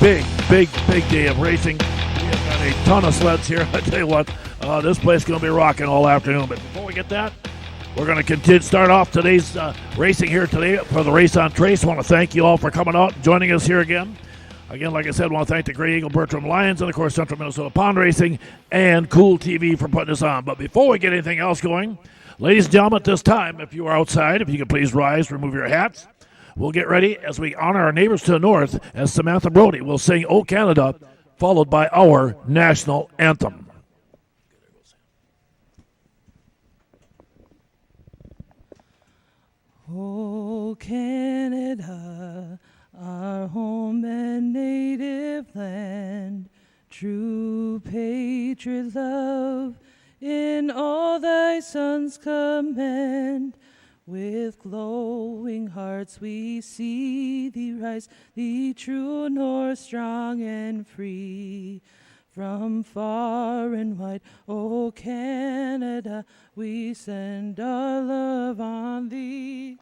big day of racing. We have got a ton of sleds here. I tell you what, this place is going to be rocking all afternoon. But before we get that, we're going to start off today's racing here today for the Race on Trace. I want to thank you all for coming out and joining us here again. Again, like I said, I want to thank the Grey Eagle Bertram Lions and, of course, Central Minnesota Pond Racing and Cool TV for putting this on. But before we get anything else going, ladies and gentlemen, at this time, if you are outside, if you could please rise, remove your hats. We'll get ready as we honor our neighbors to the north as Samantha Brody will sing "O Canada," followed by our national anthem. O Canada, our home and native land, true patriot love, in all thy sons command. With glowing hearts we see thee rise, the true north, strong and free. From far and wide, O Canada, we send our love on thee.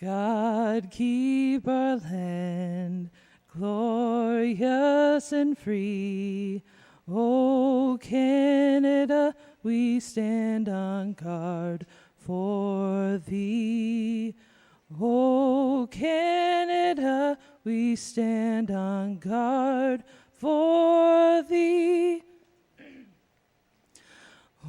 God keep our land glorious and free. O Canada, we stand on guard for thee. O Canada, we stand on guard for thee.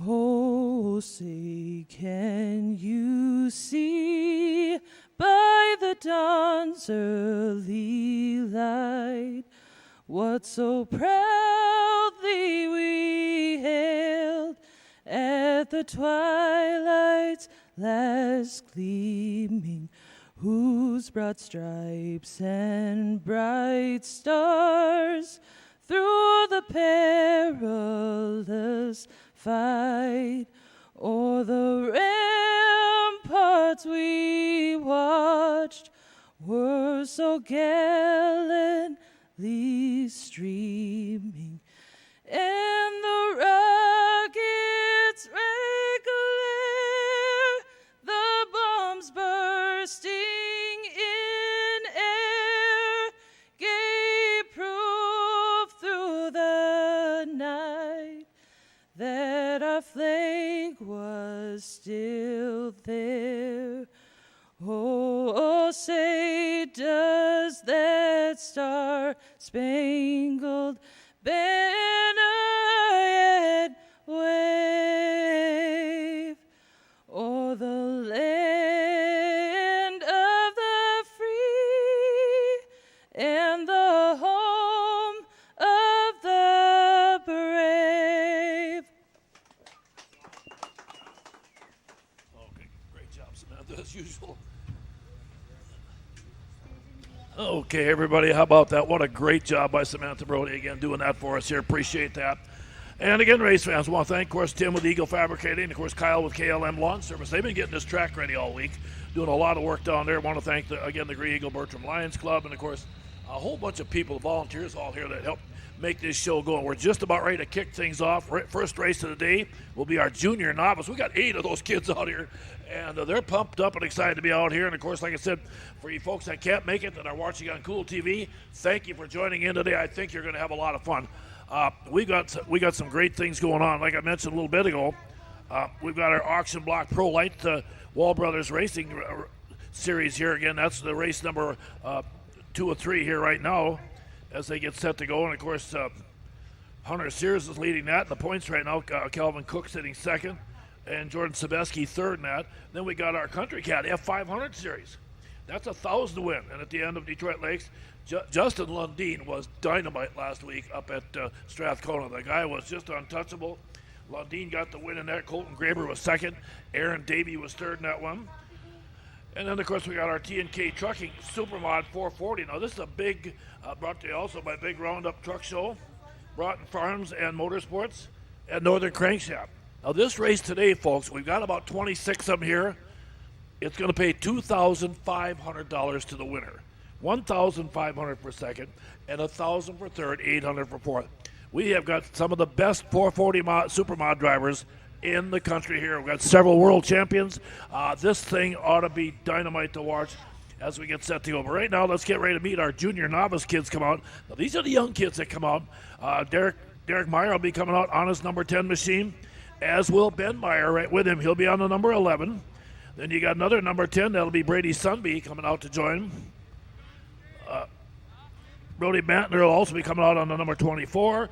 Oh, say, can you see by the dawn's early light what so proudly we hailed at the twilight's last gleaming, whose broad stripes and bright stars through the perilous fight o'er the ramparts we watched were so gallantly streaming, and the rockets' red glare, the bombs bursting in air, gave proof through the night that our flag was still there. Oh, say, does that star-spangled banner yet wave o'er the land of the free and the home of the brave? Okay, great job, Samantha, as usual. Okay, everybody, how about that? What a great job by Samantha Brody, again, doing that for us here. Appreciate that. And again, race fans, I want to thank, of course, Tim with Eagle Fabricating, and, of course, Kyle with KLM Lawn Service. They've been getting this track ready all week, doing a lot of work down there. I want to thank, again, the Grey Eagle Bertram Lions Club, and, of course, a whole bunch of people, volunteers all here that help make this show go. We're just about ready to kick things off. First race of the day will be our junior novice. We got 8 of those kids out here, and they're pumped up and excited to be out here. And, of course, like I said, for you folks that can't make it, that are watching on Cool TV, thank you for joining in today. I think you're going to have a lot of fun. We got some great things going on. Like I mentioned a little bit ago, we've got our Auction Block Pro Light Wall Brothers Racing Series here. Again, that's the race number 2 or 3 here right now as they get set to go. And, of course, Hunter Sears is leading that in the points right now. Calvin Cook sitting second, and Jordan Sebeski third in that. Then we got our Country Cat F500 Series. That's 1,000 to win. And at the end of Detroit Lakes, Justin Lundeen was dynamite last week up at Strathcona. The guy was just untouchable. Lundeen got the win in there. Colton Graber was second. Aaron Davey was third in that one. And then, of course, we got our T&K Trucking Supermod 440. Now, this is a big, brought to you also by Big Roundup Truck Show, Broughton Farms and Motorsports, and Northern Crankshaft. Now, this race today, folks, we've got about 26 of them here. It's going to pay $2,500 to the winner. $1,500 for second, and $1,000 for third, $800 for fourth. We have got some of the best 440 Supermod drivers in the country here. We've got several world champions. This thing ought to be dynamite to watch. as we get set to go. But right now, let's get ready to meet our junior novice kids come out. Now, these are the young kids that come out. Derek Meyer will be coming out on his number 10 machine, as will Ben Meyer right with him. He'll be on the number 11. Then you got another number 10. That'll be Brady Sunby coming out to join. Brody Bantner will also be coming out on the number 24.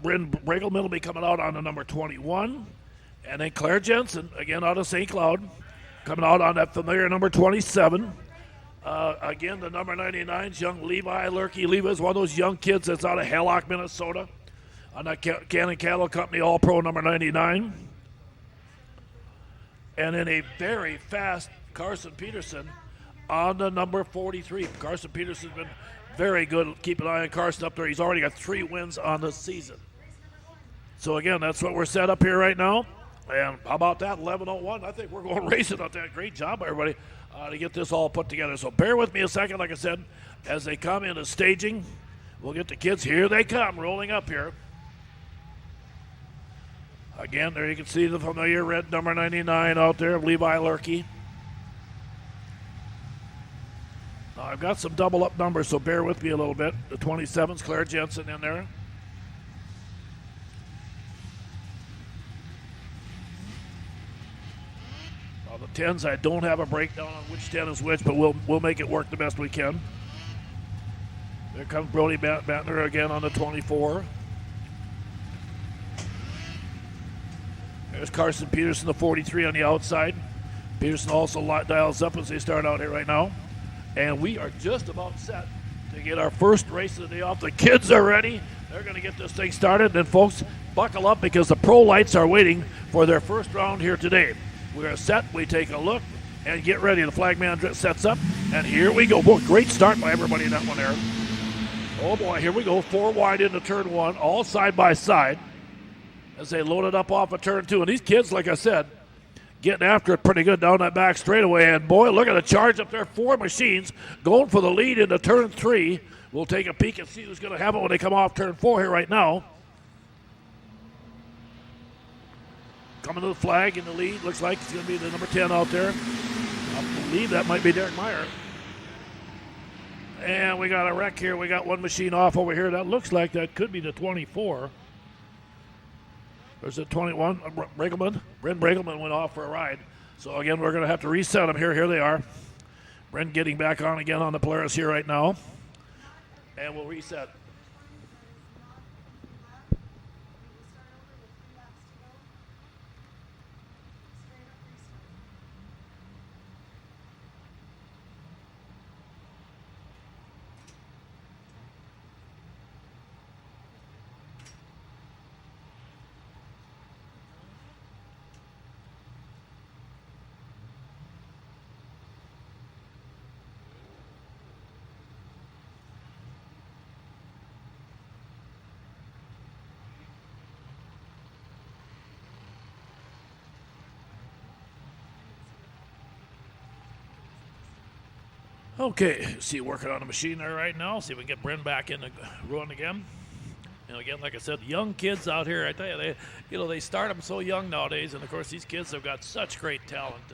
Bryn Bregelman will be coming out on the number 21. And then Claire Jensen, again out of St. Cloud, coming out on that familiar number 27. Again, the number 99's young Levi Lurkey. Levi is one of those young kids that's out of Hallock, Minnesota, on that Cannon Cattle Company All-Pro number 99. And then a very fast Carson Peterson on the number 43. Carson Peterson's been very good. Keep an eye on Carson up there. He's already got 3 wins on the season. So, again, that's what we're set up here right now. And how about that, 11:01? I think we're going racing out there. Great job, everybody, to get this all put together. So bear with me a second, like I said, as they come into staging. We'll get the kids. Here they come, rolling up here. Again, there you can see the familiar red number 99 out there, Levi Lurkey. Now, I've got some double-up numbers, so bear with me a little bit. The 27's Claire Jensen in there. Now, the 10s, I don't have a breakdown on which 10 is which, but we'll make it work the best we can. There comes Brody Bantner again on the 24. There's Carson Peterson, the 43 on the outside. Peterson also dials up as they start out here right now. And we are just about set to get our first race of the day off. The kids are ready. They're going to get this thing started. And, folks, buckle up because the pro lights are waiting for their first round here today. We are set. We take a look and get ready. The flagman sets up. And here we go. Boy, great start by everybody in that one there. Oh, boy, here we go. 4 wide into turn 1, all side by side, as they load it up off of turn 2. And these kids, like I said, getting after it pretty good down that back straightaway. And, boy, look at the charge up there. 4 machines going for the lead into turn 3. We'll take a peek and see who's going to have it when they come off turn 4 here right now. Coming to the flag in the lead. Looks like it's going to be the number 10 out there. I believe that might be Derek Meyer. And we got a wreck here. We got one machine off over here. That looks like that could be the 24. There's a 21, Bregelman. Bryn Bregelman went off for a ride. So, again, we're going to have to reset them here. Here they are. Bryn getting back on again on the Polaris here right now. And we'll reset. Okay, see, working on the machine there right now. See if we can get Bryn back in the run again. And again, like I said, young kids out here, I tell you, they start them so young nowadays. And of course, these kids have got such great talent.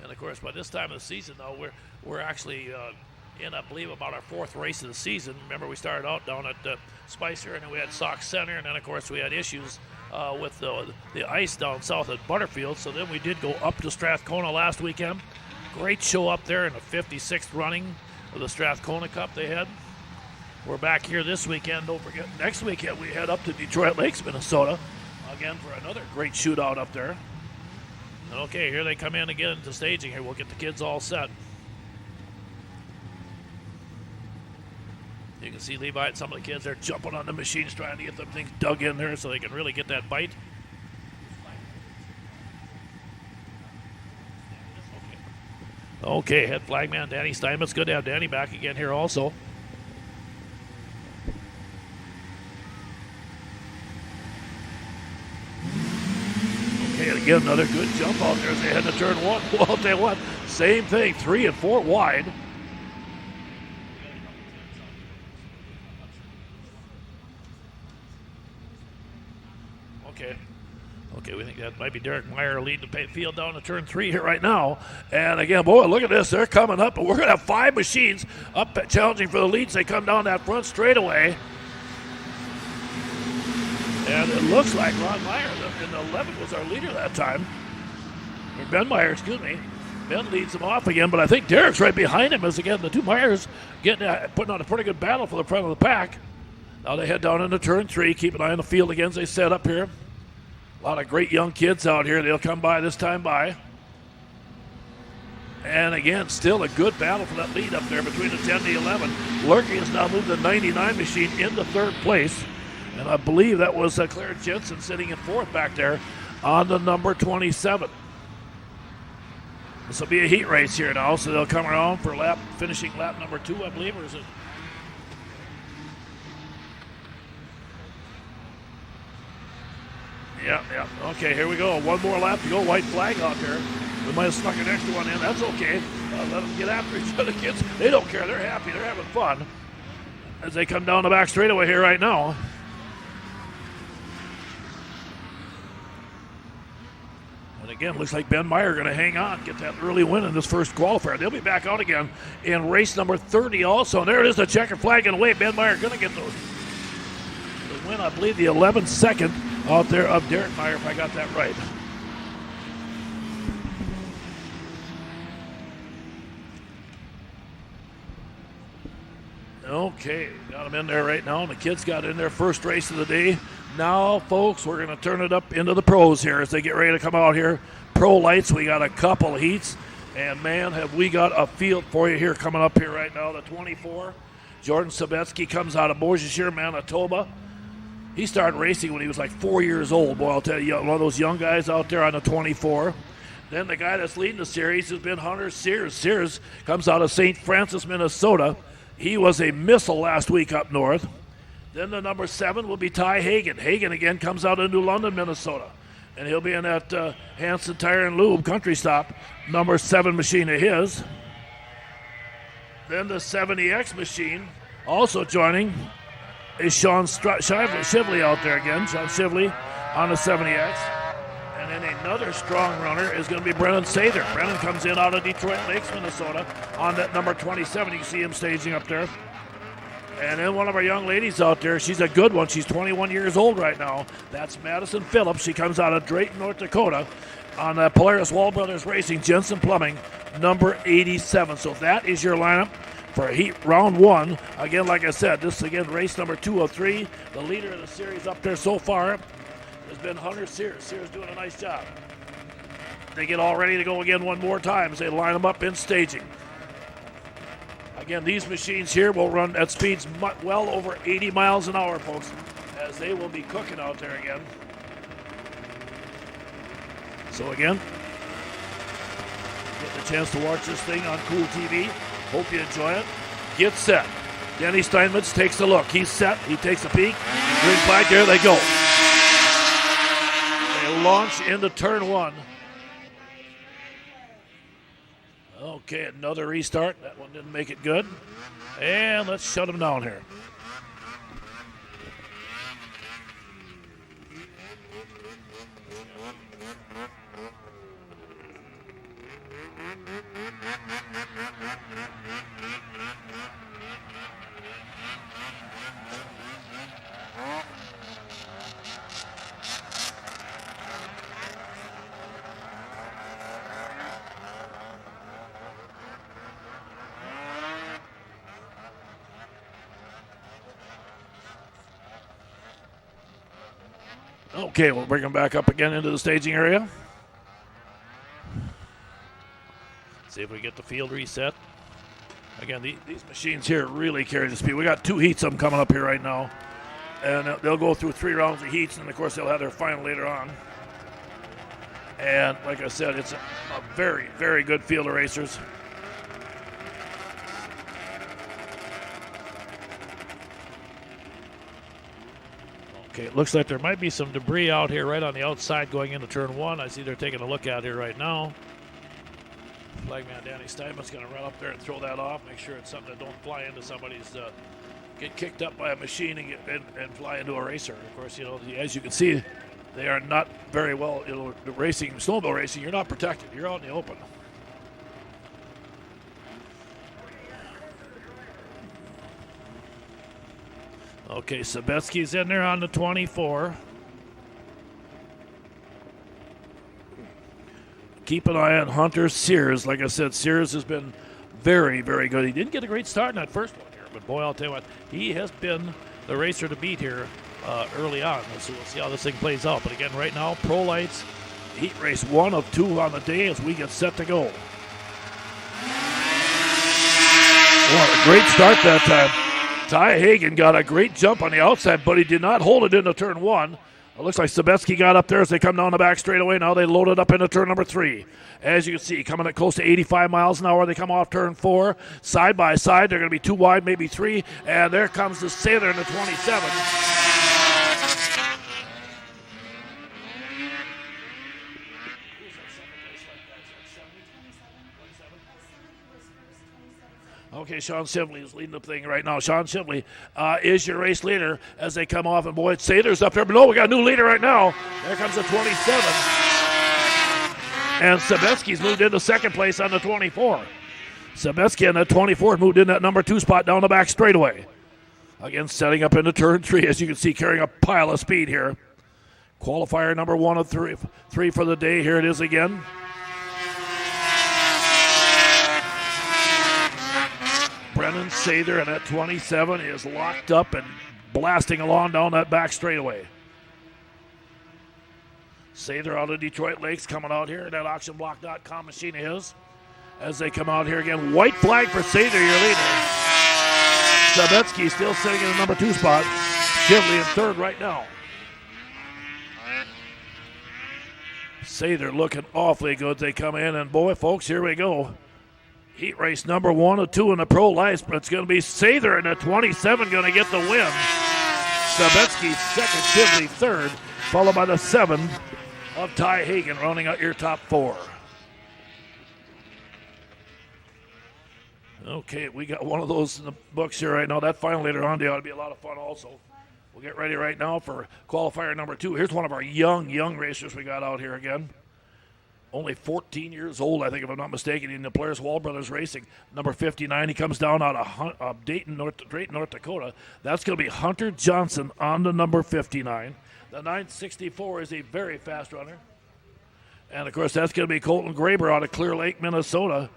And of course, by this time of the season, though, we're actually in, I believe, about our 4th race of the season. Remember, we started out down at Spicer, and then we had Sauk Center, and then of course we had issues with the ice down south at Butterfield. So then we did go up to Strathcona last weekend. Great show up there in the 56th running of the Strathcona Cup they had. We're back here this weekend. Don't forget, next weekend we head up to Detroit Lakes, Minnesota, again for another great shootout up there. Okay, here they come in again to staging here. We'll get the kids all set. You can see Levi and some of the kids are jumping on the machines trying to get them things dug in there so they can really get that bite. Okay, head flagman Danny Steinmetz. Good to have Danny back again here also. Okay, and again, another good jump out there as they head to turn 1. Well, I'll tell you what, same thing, 3 and 4 wide. Okay. Okay, we think that might be Derek Meyer leading the field down to turn 3 here right now. And again, boy, look at this. They're coming up. And we're going to have 5 machines up challenging for the leads. They come down that front straightaway. And it looks like Ron Meyer in the 11 was our leader that time. Or Ben Meyer, excuse me. Ben leads them off again, but I think Derek's right behind him as, again, the two Meyers putting on a pretty good battle for the front of the pack. Now they head down into turn 3. Keep an eye on the field again as they set up here. A lot of great young kids out here. They'll come by this time by. And again, still a good battle for that lead up there between the 10 and the 11. Lurkey has now moved the 99 machine into 3rd place. And I believe that was Claire Jensen sitting in 4th back there on the number 27. This will be a heat race here now, so they'll come around for finishing lap number 2, I believe, or is it? Yeah. Okay, here we go. One more lap to go. White flag out there. We might have snuck an extra one in. That's okay. Let them get after each other, kids. They don't care. They're happy. They're having fun as they come down the back straightaway here right now. And again, looks like Ben Meyer going to hang on, get that early win in this first qualifier. They'll be back out again in race number 30 also. And there it is, the checker flag in the way. Ben Meyer going to get the win, I believe, the 11th second out there of Derek Meyer, if I got that right. Okay, got them in there right now. And the kids got in their first race of the day. Now, folks, we're going to turn it up into the pros here as they get ready to come out here. Pro lights, we got a couple of heats. And, man, have we got a field for you here coming up here right now. The 24, Jordan Sabetsky comes out of Beaujeu, Manitoba. He started racing when he was like 4 years old. Boy, I'll tell you, one of those young guys out there on the 24. Then the guy that's leading the series has been Hunter Sears. Sears comes out of St. Francis, Minnesota. He was a missile last week up north. Then the number 7 will be Ty Hagan. Hagan again comes out of New London, Minnesota. And he'll be in that Hanson Tire and Lube country stop, number 7 machine of his. Then the 70X machine, also joining, is Sean Shively out there again. Sean Shively on the 70X. And then another strong runner is going to be Brennan Sather. Brennan comes in out of Detroit Lakes, Minnesota on that number 27. You can see him staging up there. And then one of our young ladies out there, she's a good one. She's 21 years old right now. That's Madison Phillips. She comes out of Drayton, North Dakota on Polaris Wall Brothers Racing, Jensen Plumbing, number 87. So that is your lineup for heat round 1. Again, like I said, this is again race number 2 of 3. The leader of the series up there so far has been Hunter Sears. Sears doing a nice job. They get all ready to go again one more time as they line them up in staging. Again, these machines here will run at speeds well over 80 miles an hour, folks, as they will be cooking out there again. So again, get the chance to watch this thing on Cool TV. Hope you enjoy it. Get set. Denny Steinmetz takes a look. He's set. He takes a peek. Green flag. There they go. They launch into turn 1. Okay, another restart. That one didn't make it good. And let's shut them down here. Okay, we'll bring them back up again into the staging area. See if we get the field reset. Again, these machines here really carry the speed. We got 2 heats of them coming up here right now. And they'll go through 3 rounds of heats, and of course they'll have their final later on. And like I said, it's a very, very good field of racers. Okay, it looks like there might be some debris out here right on the outside going into turn 1. I see they're taking a look at here right now. Flagman Danny Steinmetz going to run up there and throw that off. Make sure it's something that don't fly into somebody's, get kicked up by a machine and fly into a racer. Of course, you know, as you can see, They are not very well, racing, snowmobile racing, you're not protected. You're out in the open. Okay, Sabetsky's in there on the 24. Keep an eye on Hunter Sears. Like I said, Sears has been very, very good. He didn't get a great start in that first one here, but boy, I'll tell you what, he has been the racer to beat here early on. So we'll see how this thing plays out. But again, right now, Pro Lights, heat race 1 of 2 on the day as we get set to go. Well, a great start that time. Ty Hagen got a great jump on the outside, but he did not hold it into turn 1. It looks like Sabetsky got up there as they come down the back straightaway. Now they load it up into turn number 3. As you can see, coming at close to 85 miles an hour. They come off turn 4. Side by side, they're going to be 2 wide, maybe 3. And there comes the Sailor in the 27. Okay, Sean Shively is leading the thing right now. Sean Shively is your race leader as they come off. And boy, Sailor's up there below. We got a new leader right now. There comes the 27. And Sabetsky's moved into second place on the 24. Sabetsky on the 24 moved in that number 2 spot down the back straightaway. Again, setting up into turn 3, as you can see, carrying a pile of speed here. Qualifier number 1 of 3 for the day. Here it is again. Brennan Sather and that 27 is locked up and blasting along down that back straightaway. Sather out of Detroit Lakes coming out here. That auctionblock.com machine is. As they come out here again, white flag for Sather, your leader. Sabetsky still sitting in the number 2 spot. Shively in third right now. Sather looking awfully good. They come in, and boy, folks, here we go. Heat race number 1 of 2 in the Pro Lights, but it's going to be Sather and the 27 going to get the win. Sabetsky second, Shively third, followed by the 7 of Ty Hagen, rounding out your top 4. Okay, we got one of those in the books here right now. That final later on day ought to be a lot of fun also. We'll get ready right now for qualifier number 2. Here's one of our young racers we got out here again. Only 14 years old, I think, if I'm not mistaken, in the Polaris Wall Brothers Racing. Number 59, he comes down out of Dayton, North Dakota. That's going to be Hunter Johnson on the number 59. The 964 is a very fast runner. And, of course, that's going to be Colton Graber out of Clear Lake, Minnesota.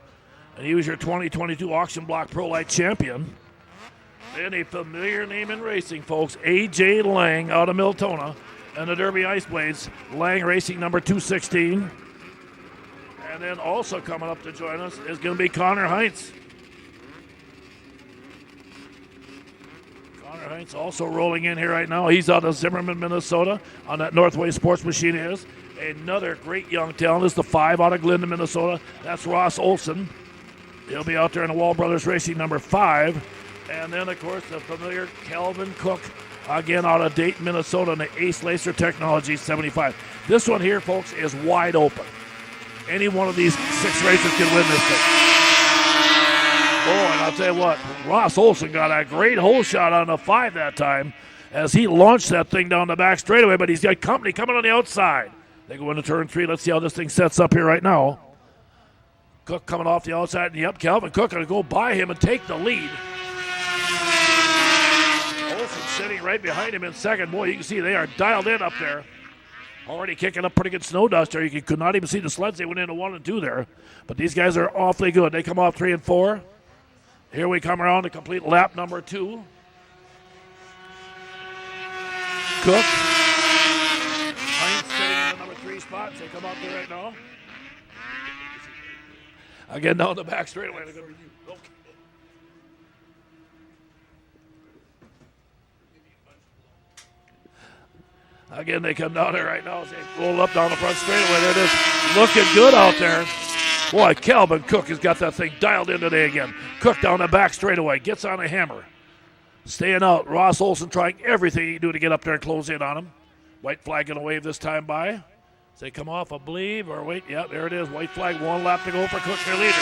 And he was your 2022 Auction Block Pro Light champion. Then a familiar name in racing, folks, A.J. Lang out of Miltona. And the Derby Ice Blades, Lang Racing number 216. And then also coming up to join us is going to be Connor Heinz. Connor Heinz also rolling in here right now. He's out of Zimmerman, Minnesota on that Northway Sports Machine is. Another great young talent is the 5 out of Glendon, Minnesota. That's Ross Olson. He'll be out there in the Wall Brothers Racing number 5. And then, of course, the familiar Calvin Cook, again out of Dayton, Minnesota, in the Ace Laser Technologies 75. This one here, folks, is wide open. Any one of these 6 racers can win this thing. Oh, and I'll tell you what, Ross Olson got a great hole shot on the 5 that time as he launched that thing down the back straightaway, but he's got company coming on the outside. They go into turn 3. Let's see how this thing sets up here right now. Cook coming off the outside, and yep, Calvin Cook going to go by him and take the lead. Olson sitting right behind him in second. Boy, you can see they are dialed in up there. Already kicking up pretty good snow dust there. You could not even see the sleds. They went into 1 and 2 there. But these guys are awfully good. They come off 3 and 4. Here we come around to complete lap number 2. Cook. Heinz sitting in the number 3 spot. They come out there right now. Again, down the back straightaway. They're going to be okay. Again, they come down there right now as they roll up down the front straightaway. There it is, looking good out there. Boy, Calvin Cook has got that thing dialed in today again. Cook down the back straightaway, gets on a hammer. Staying out, Ross Olson trying everything he can do to get up there and close in on him. White flag going to wave this time by. As they come off, I believe, or wait, yeah, there it is. White flag, 1 lap to go for Cook, their leader.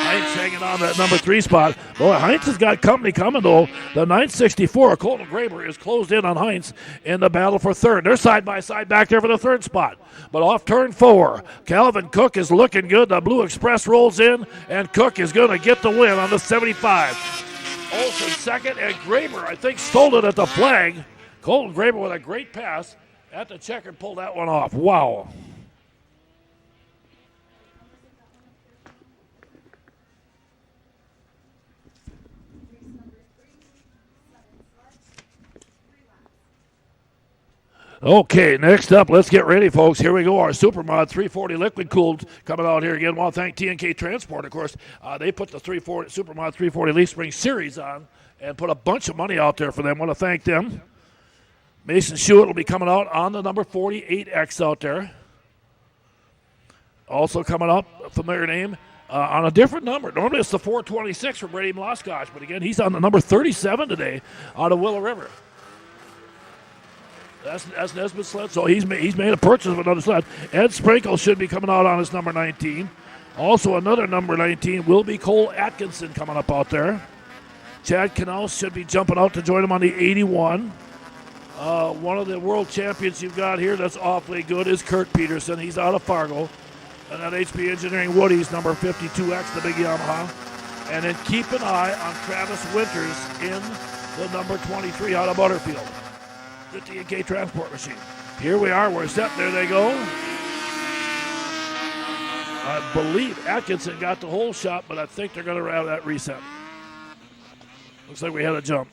Heinz hanging on that number 3 spot. Boy, Heinz has got company coming, though. The 964, Colton Graber, is closed in on Heinz in the battle for third. They're side by side back there for the third spot. But off turn 4, Calvin Cook is looking good. The Blue Express rolls in, and Cook is going to get the win on the 75. Olsen second, and Graber, I think, stole it at the flag. Colton Graber with a great pass at the checker, pulled that one off. Wow. Okay, next up, let's get ready, folks. Here we go. Our Supermod 340 liquid cooled coming out here again. I want to thank T&K Transport, of course. They put the Supermod 340 Leaf Spring Series on and put a bunch of money out there for them. I want to thank them. Mason Shewitt will be coming out on the number 48X out there. Also coming up, a familiar name, on a different number. Normally it's the 426 for Brady Mloskotch, but again, he's on the number 37 today out of Willow River. That's Nesbitt's sled, so he's made a purchase of another sled. Ed Sprinkle should be coming out on his number 19. Also another number 19 will be Cole Atkinson coming up out there. Chad Knaus should be jumping out to join him on the 81. One of the world champions you've got here that's awfully good is Kurt Peterson. He's out of Fargo. And that HP Engineering Woody's number 52X, the big Yamaha. And then keep an eye on Travis Winters in the number 23 out of Butterfield. The T&K Transport machine. Here we are. We're set. There they go. I believe Atkinson got the whole shot, but I think they're going to have that reset. Looks like we had a jump.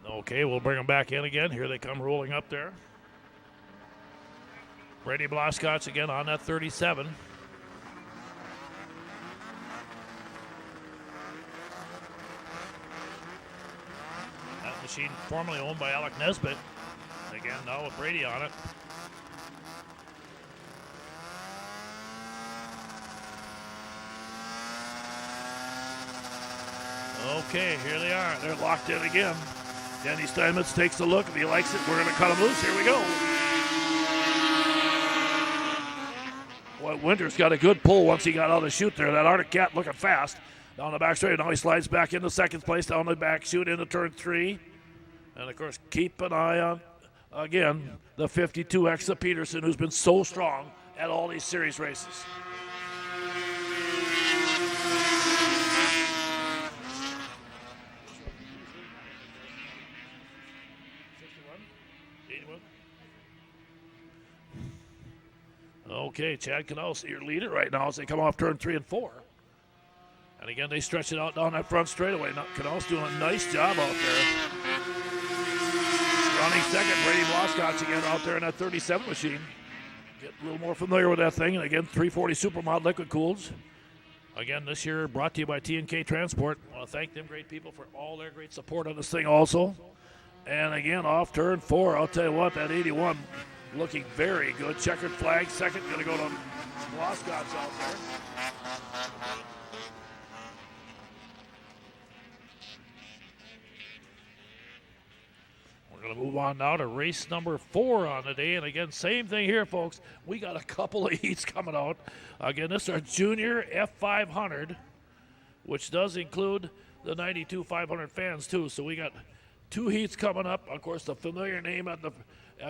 Okay, we'll bring them back in again. Here they come rolling up there. Brady Mloskotch again on that 37. That machine formerly owned by Alec Nesbitt. Again, now with Brady on it. Okay, here they are. They're locked in again. Danny Steinmetz takes a look. If he likes it, we're going to cut him loose. Here we go. Boy, Winters got a good pull once he got out of the chute there. That Arctic Cat looking fast. Down the back straight. Now he slides back into second place. Down the back chute into turn 3. And, of course, keep an eye on, again, the 52X of Peterson, who's been so strong at all these series races. Okay, Chad Knaus, your leader right now as they come off turn 3 and 4. And again, they stretch it out down that front straightaway. Now, Knaus doing a nice job out there. Running second, Brady Mloskotch again out there in that 37 machine. Get a little more familiar with that thing. And again, 340 Supermod liquid cooleds. Again, this year brought to you by T&K Transport. I want to thank them great people for all their great support on this thing also. And again, off turn 4, I'll tell you what, that 81 looking very good. Checkered flag, second, going to go to Mloskotch out there. We're going to move on now to race number 4 on the day. And again, same thing here, folks. We got a couple of heats coming out. Again, this is our junior F500, which does include the 92 500 fans, too. So we got 2 heats coming up. Of course, the familiar name at the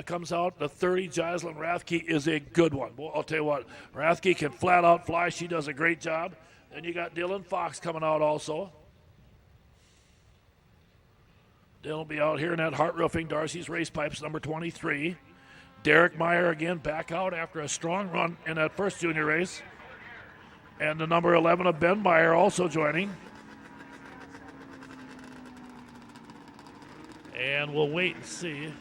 comes out. The 30, Jocelyn Rathke, is a good one. Well, I'll tell you what, Rathke can flat out fly. She does a great job. Then you got Dylan Fox coming out also. Dylan will be out here in that Hart Roofing Darcy's Race Pipes, number 23. Derek Meyer again back out after a strong run in that first junior race. And the number 11 of Ben Meyer also joining. And we'll wait and see.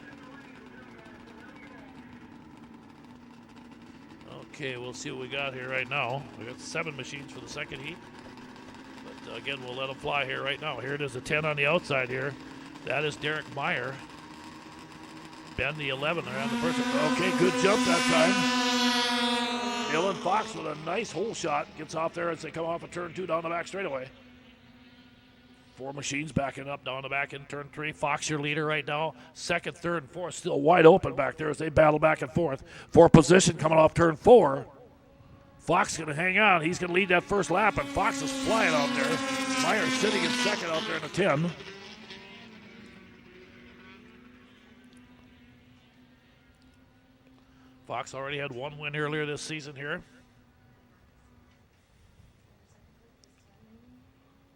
Okay, we'll see what we got here right now. We got 7 machines for the second heat. But again, we'll let them fly here right now. Here it is, a 10 on the outside here. That is Derek Meyer. Ben, the 11 around the person. Okay, good jump that time. Dylan Fox with a nice hole shot. Gets off there as they come off of turn 2 down the back straightaway. 4 machines backing up down the back in turn 3. Fox, your leader right now. Second, third, and fourth still wide open back there as they battle back and forth. For position coming off turn 4. Fox going to hang on. He's going to lead that first lap, and Fox is flying out there. Meyer sitting in second out there in the 10. Fox already had 1 win earlier this season here.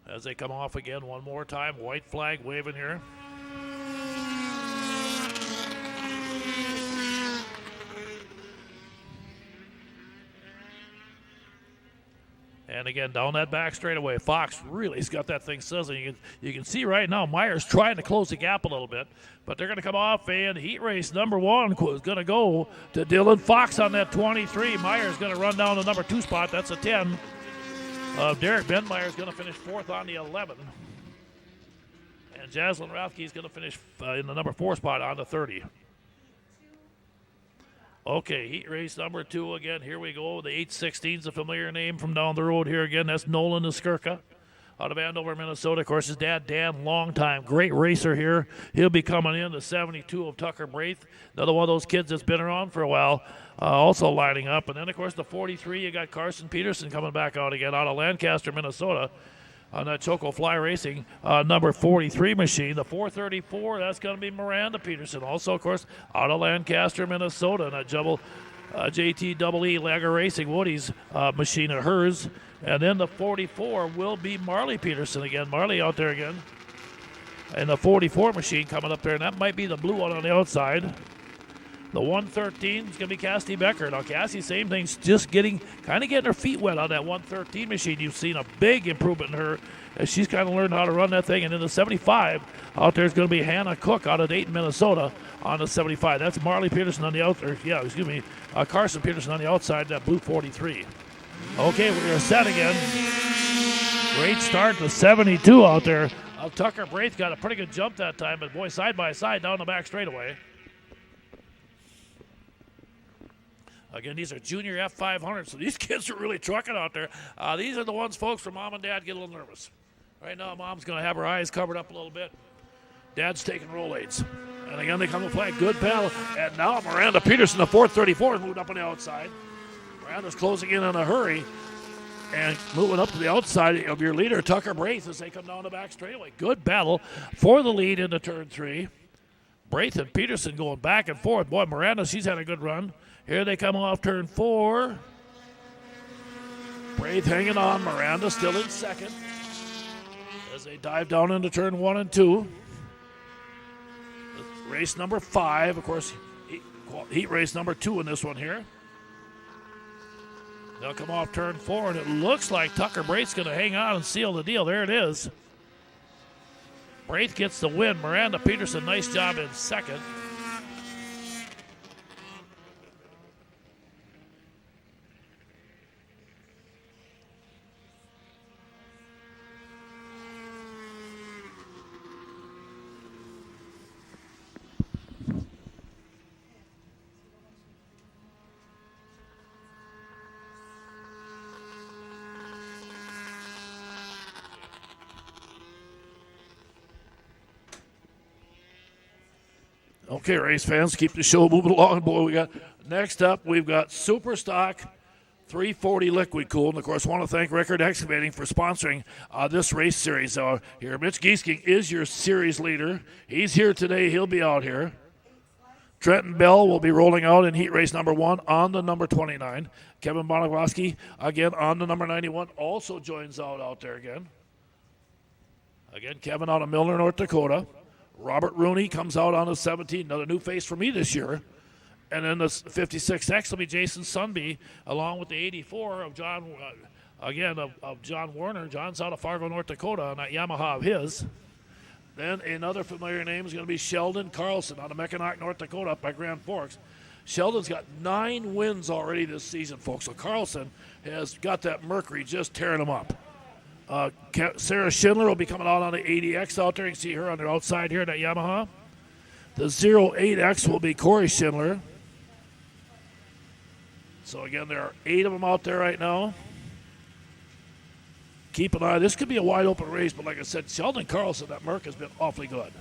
As they come off again one more time, white flag waving here. And again, down that back straightaway, Fox really's got that thing sizzling. You can see right now Meyer's trying to close the gap a little bit, but they're going to come off, and heat race number 1 is going to go to Dylan Fox on that 23. Meyer's going to run down the number 2 spot. That's a 10. Derek Benmeyer's going to finish 4th on the 11. And Jaslyn Rathke's going to finish in the number 4 spot on the 30. Okay, heat race number 2 again. Here we go. The 816's a familiar name from down the road here again. That's Nolan Skirka out of Andover, Minnesota. Of course, his dad, Dan, long time, great racer here. He'll be coming in. The 72 of Tucker Braith, another one of those kids that's been around for a while, also lining up. And then, of course, the 43, you got Carson Peterson coming back out again out of Lancaster, Minnesota. On that Choco Fly Racing number 43 machine. The 434, that's going to be Miranda Peterson. Also, of course, out of Lancaster, Minnesota. And that JTEE Lager Racing Woody's machine of hers. And then the 44 will be Marley Peterson again. Marley out there again. And the 44 machine coming up there. And that might be the blue one on the outside. The 113 is going to be Cassie Becker. Now, Cassie, same thing, just kind of getting her feet wet on that 113 machine. You've seen a big improvement in her as she's kind of learned how to run that thing. And then the 75 out there is going to be Hannah Cook out of Dayton, Minnesota on the 75. That's Marley Peterson on the outside. Carson Peterson on the outside, that blue 43. Okay, we're set again. Great start to 72 out there. Tucker Braith got a pretty good jump that time, but boy, side by side down the back straightaway. Again, these are junior F500s, so these kids are really trucking out there. These are the ones, folks, where Mom and Dad get a little nervous. Right now, Mom's going to have her eyes covered up a little bit. Dad's taking Rolaids. And again, they come to play. Good battle. And now Miranda Peterson, the 434, moved up on the outside. Miranda's closing in on a hurry. And moving up to the outside of your leader, Tucker Braith, as they come down the back straightaway. Good battle for the lead into turn 3. Braith and Peterson going back and forth. Boy, Miranda, she's had a good run. Here they come off turn 4. Braith hanging on. Miranda still in second as they dive down into turn 1 and 2. Race number 5, of course, heat race number 2 in this one here. They'll come off turn 4, and it looks like Tucker Braith's going to hang on and seal the deal. There it is. Braith gets the win. Miranda Peterson, nice job in second. Okay, race fans, keep the show moving along. Boy, next up, we've got Super Stock 340 Liquid Cool. And, of course, I want to thank Rickard Excavating for sponsoring this race series. Here, Mitch Giesking is your series leader. He's here today. He'll be out here. Trenton Bell will be rolling out in heat race number 1 on the number 29. Kevin Bonagowski, again, on the number 91, also joins out there again. Again, Kevin out of Milner, North Dakota. Robert Rooney comes out on the 17, another new face for me this year. And then the 56X will be Jason Sunby, along with the 84 of John, of John Warner. John's out of Fargo, North Dakota on that Yamaha of his. Then another familiar name is going to be Sheldon Carlson out of Mackinac, North Dakota, up by Grand Forks. Sheldon's got 9 wins already this season, folks. So Carlson has got that Mercury just tearing him up. Sarah Schindler will be coming out on the 80X out there. You can see her on the outside here at that Yamaha. The 08X will be Corey Schindler. So again, there are 8 of them out there right now. Keep an eye. This could be a wide open race, but like I said, Sheldon Carlson, that Merc, has been awfully good.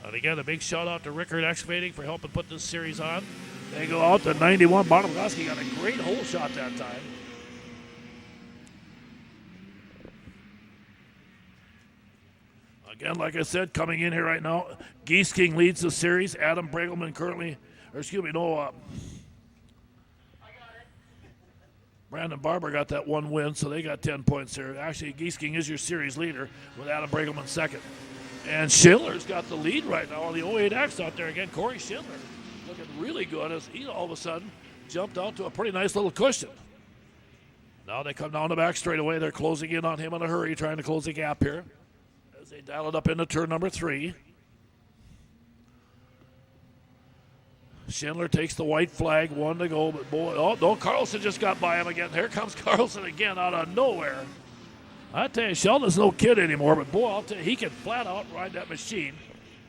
And again, a big shout out to Rickard Excavating for helping put this series on. They go out to 91. Bartolowski got a great hole shot that time. Again, like I said, coming in here right now, Geese King leads the series. Adam Bregelman Brandon Barber got that one win, so they got 10 points there. Actually, Geese King is your series leader with Adam Bregelman second. And Schindler's got the lead right now on the 08X out there again. Corey Schindler looking really good as he all of a sudden jumped out to a pretty nice little cushion. Now they come down the back straightaway. They're closing in on him in a hurry, trying to close the gap here as they dial it up into turn number 3. Schindler takes the white flag, 1 to go, but boy, oh no, Carlson just got by him again. Here comes Carlson again out of nowhere. I tell you, Sheldon's no kid anymore, but boy, I'll tell you, he can flat out ride that machine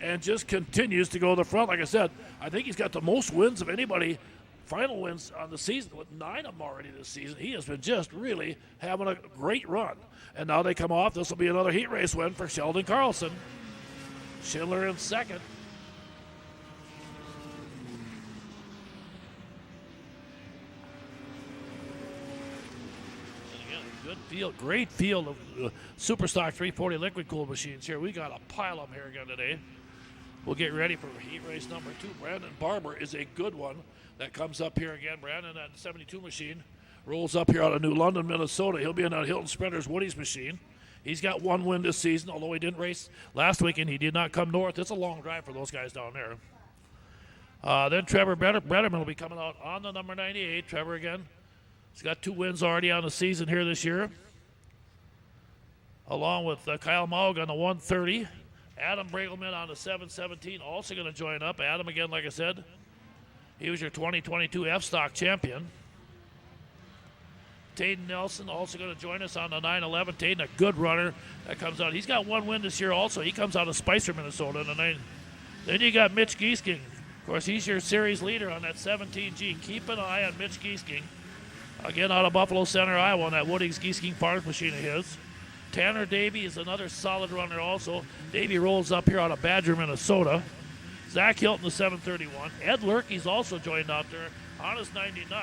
and just continues to go to the front. Like I said, I think he's got the most wins of anybody, final wins on the season, with 9 of them already this season. He has been just really having a great run. And now they come off. This will be another heat race win for Sheldon Carlson. Schindler in second. Good field, great field of Superstock 340 liquid cooled machines here. We got a pile of them here again today. We'll get ready for heat race number 2. Brandon Barber is a good one that comes up here again. Brandon, that 72 machine, rolls up here out of New London, Minnesota. He'll be in that Hilton Sprinters Woody's machine. He's got 1 win this season, although he didn't race last weekend. He did not come north. It's a long drive for those guys down there. Then Trevor Bretterman will be coming out on the number 98. Trevor again. He's got 2 wins already on the season here this year, along with Kyle Maug on the 130. Adam Bregelman on the 717 also going to join up. Adam, again, like I said, he was your 2022 F-Stock champion. Tayden Nelson also going to join us on the 911. Tayden, a good runner that comes out. He's got 1 win this year also. He comes out of Spicer, Minnesota. Then you got Mitch Giesking. Of course, he's your series leader on that 17G. Keep an eye on Mitch Giesking. Again, out of Buffalo Center, Iowa, on that Woody's Giesking Farms machine of his. Tanner Davey is another solid runner also. Davey rolls up here out of Badger, Minnesota. Zach Hilton, the 731. Ed Lurkey's also joined out there on his 99.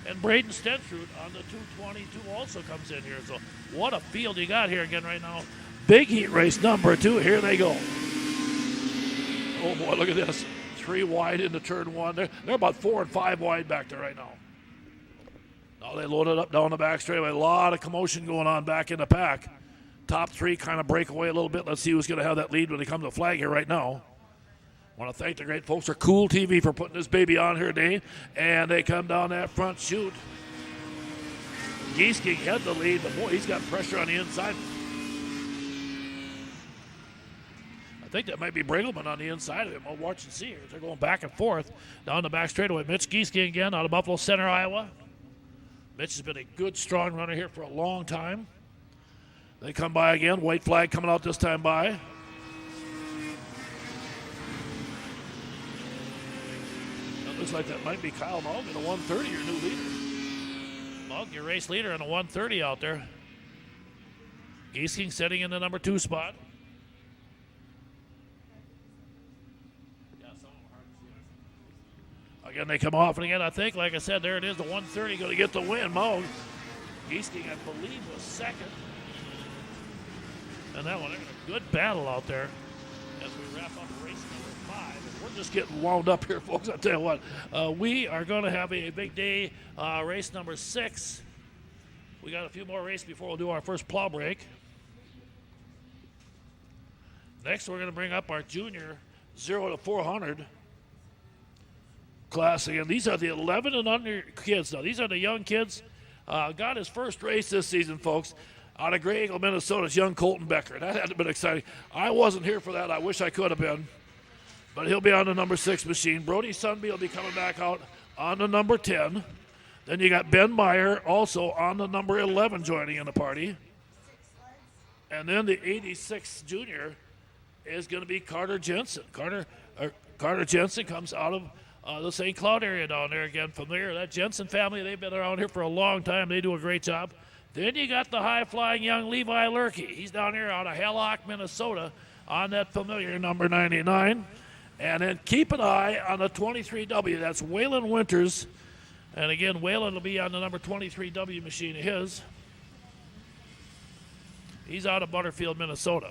And Braden Stentrud on the 222 also comes in here. So what a field you got here again right now. Big heat race number 2. Here they go. Oh, boy, look at this. 3 wide into turn 1. They're about 4 and 5 wide back there right now. Now they loaded up down the back straightaway. A lot of commotion going on back in the pack. Top 3 kind of break away a little bit. Let's see who's going to have that lead when they come to the flag here right now. I want to thank the great folks at Cool TV for putting this baby on here today. And they come down that front chute. Giesking had the lead, but boy, he's got pressure on the inside. I think that might be Bregelman on the inside of him. We'll watch and see here. They're going back and forth down the back straightaway. Mitch Giesking again out of Buffalo Center, Iowa. Mitch has been a good, strong runner here for a long time. They come by again. White flag coming out this time by. That looks like that might be Kyle Maug in the 130, your new leader. Maug, your race leader in the 130 out there. Giesking sitting in the number 2 spot. Again, they come off, and again, I think, like I said, there it is, the 130 going to get the win. Maug. Giesking, I believe, was second. And that one, a good battle out there as we wrap up race number 5. And we're just getting wound up here, folks. I'll tell you what, we are going to have a big day, race number 6. We got a few more races before we'll do our first plow break. Next, we're going to bring up our junior 0 to 400 class again. These are the 11 and under kids now. These are the young kids. Got his first race this season, folks, out of Grey Eagle, Minnesota. It's young Colton Becker. That had to have been exciting. I wasn't here for that. I wish I could have been. But he'll be on the number 6 machine. Brody Sunby will be coming back out on the number 10. Then you got Ben Meyer also on the number 11 joining in the party. And then the 86 junior is going to be Carter Jensen. Carter Jensen comes out of the St. Cloud area down there again. Familiar, that Jensen family, they've been around here for a long time. They do a great job. Then you got the high-flying young Levi Lurkey. He's down here out of Hallock, Minnesota, on that familiar number 99. And then keep an eye on the 23W. That's Waylon Winters. And again, Waylon will be on the number 23W machine of his. He's out of Butterfield, Minnesota.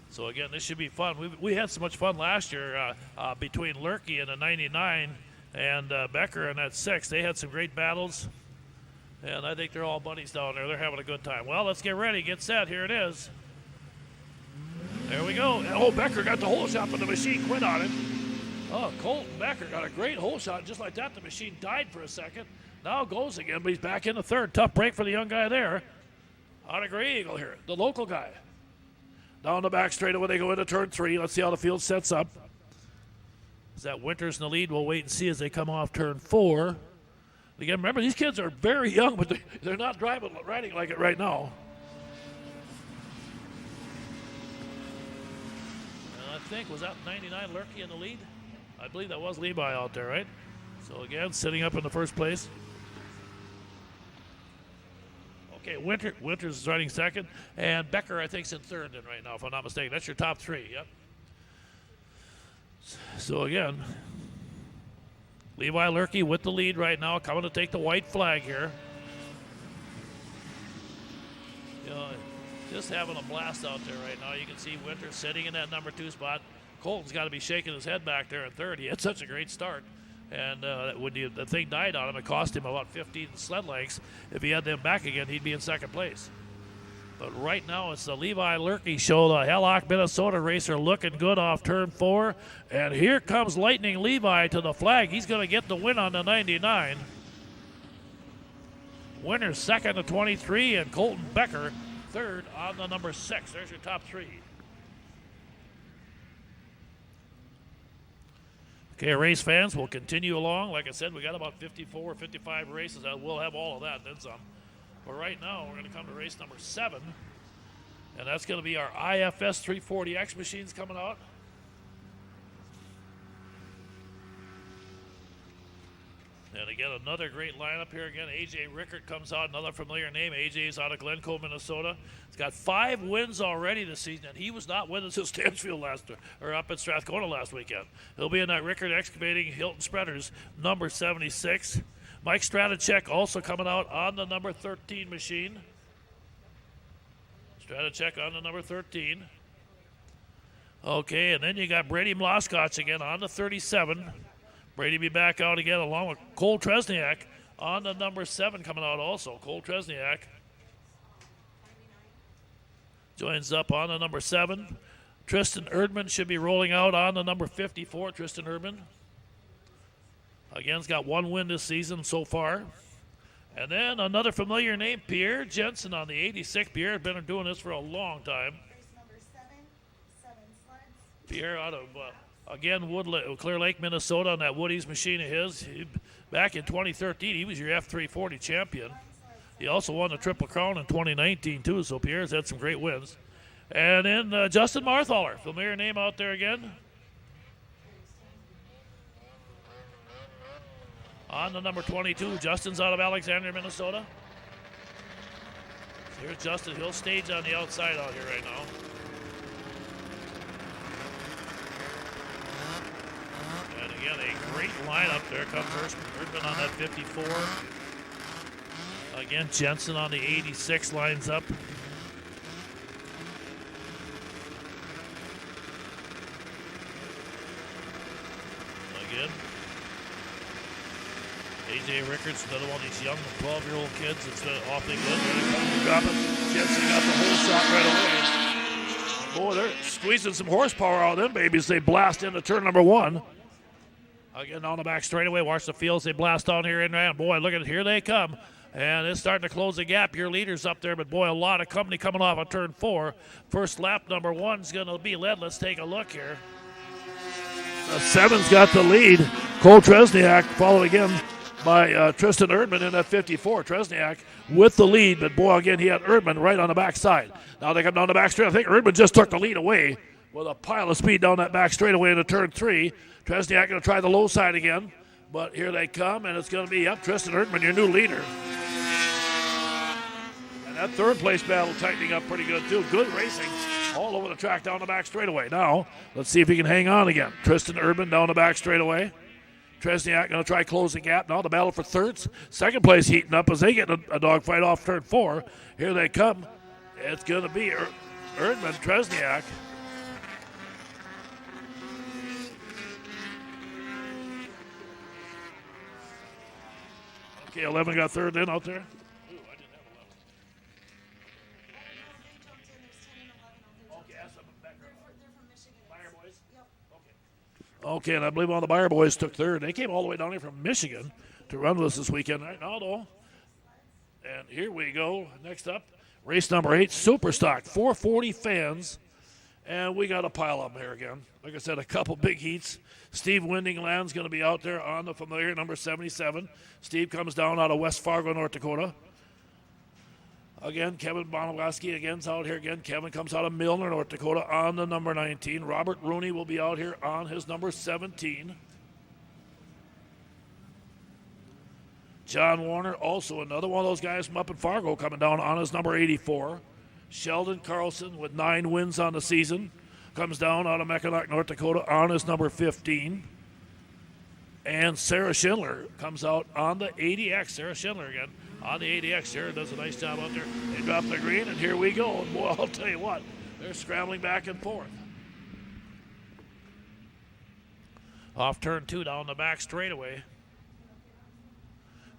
So again, this should be fun. We had so much fun last year between Lurkey and the 99 and Becker and that 6. They had some great battles. And I think they're all buddies down there. They're having a good time. Well, let's get ready. Get set. Here it is. There we go. Oh, Becker got the hole shot, but the machine quit on it. Oh, Colton Becker got a great hole shot. Just like that, the machine died for a second. Now goes again, but he's back in the third. Tough break for the young guy there. Out of Grey Eagle here, the local guy. Down the back straightaway, they go into turn 3. Let's see how the field sets up. Is that Winters in the lead? We'll wait and see as they come off turn 4. Again, remember, these kids are very young, but they're not riding like it right now. And I think, was that 99 Lurkey in the lead? I believe that was Levi out there, right? So again, sitting up in the first place. Okay, Winters is riding second, and Becker, I think, is in third then right now, if I'm not mistaken. That's your top 3, yep. So again, Levi Lurkey with the lead right now, coming to take the white flag here. You know, just having a blast out there right now. You can see Winters sitting in that number 2 spot. Colton's got to be shaking his head back there in third. He had such a great start. And when the thing died on him, it cost him about 15 sled lengths. If he had them back again, he'd be in second place. But right now, it's the Levi Lurkey show. The Hallock, Minnesota racer looking good off turn 4. And here comes Lightning Levi to the flag. He's going to get the win on the 99. Winner second to 23, and Colton Becker third on the number 6. There's your top 3. Okay, race fans, we'll continue along. Like I said, we got about 54 or 55 races. We'll have all of that, then some. But right now, we're going to come to race number 7. And that's going to be our IFS 340X machines coming out. And again, another great lineup here. Again, A.J. Rickert comes out, another familiar name. A.J.'s out of Glencoe, Minnesota. He's got 5 wins already this season, and he was not with us at Stansfield up at Strathcona last weekend. He'll be in that Rickert Excavating Hilton Spreaders, number 76. Mike Stratacek also coming out on the number 13 machine. Stratacek on the number 13. Okay, and then you got Brady Mloskotch again on the 37. Brady be back out again along with Cole Tresniak on the number 7 coming out also. Cole Tresniak joins up on the number 7. Tristan Erdman should be rolling out on the number 54. Tristan Erdman. Again, he's got 1 win this season so far. And then another familiar name, Pierre Jensen on the 86. Pierre has been doing this for a long time. Number 7 sleds. Pierre out of, again, Clear Lake, Minnesota on that Woody's machine of his. Back in 2013, he was your F340 champion. He also won the Triple Crown in 2019, too, so Pierre's had some great wins. And then Justin Marthaler, familiar name out there again. On the number 22, Justin's out of Alexandria, Minnesota. Here's Justin. He'll stage on the outside out here right now. And again, a great lineup. There comes Erdman on that 54. Again, Jensen on the 86 lines up. Again, A.J. Rickards, another one of these young 12-year-old kids that's awfully good. Jensen got the whole shot right away. Boy, they're squeezing some horsepower out of them babies. They blast into turn number 1. Again, on the back straightaway. Watch the fields. They blast down here in round. Boy, look at it. Here they come. And it's starting to close the gap. Your leader's up there, but boy, a lot of company coming off on turn 4. First lap, number 1's going to be led. Let's take a look here. The 7's got the lead. Cole Tresniak followed again by Tristan Erdman in that 54. Tresniak with the lead, but boy, again, he had Erdman right on the backside. Now they come down the back straight. I think Erdman just took the lead away with a pile of speed down that back straightaway into turn 3. Tresniak going to try the low side again, but here they come, and it's going to be up Tristan Erdman, your new leader. And that third place battle tightening up pretty good, too. Good racing all over the track down the back straightaway. Now, let's see if he can hang on again. Tristan Erdman down the back straightaway. Tresniak going to try close the gap. Now the battle for thirds. Second place heating up as they get a dogfight off turn 4. Here they come. It's going to be Erdman, Tresniak. Okay, 11 got third in out there. Okay, and I believe all the Buyer boys took third. They came all the way down here from Michigan to run with us this weekend right now, though. And here we go. Next up, race number 8, Super Stock, 440 fans. And we got a pile of them here again. Like I said, a couple big heats. Steve Windingland's going to be out there on the familiar number 77. Steve comes down out of West Fargo, North Dakota. Again, Kevin Bonowski again's out here again. Kevin comes out of Milner, North Dakota on the number 19. Robert Rooney will be out here on his number 17. John Warner, also another one of those guys from up in Fargo, coming down on his number 84. Sheldon Carlson with 9 wins on the season comes down out of Mackinac, North Dakota on his number 15. And Sarah Schindler comes out on the 80X. Sarah Schindler again on the 80X. Sarah does a nice job out there. They drop the green, and here we go. And boy, I'll tell you what, they're scrambling back and forth. Off turn 2 down the back straightaway.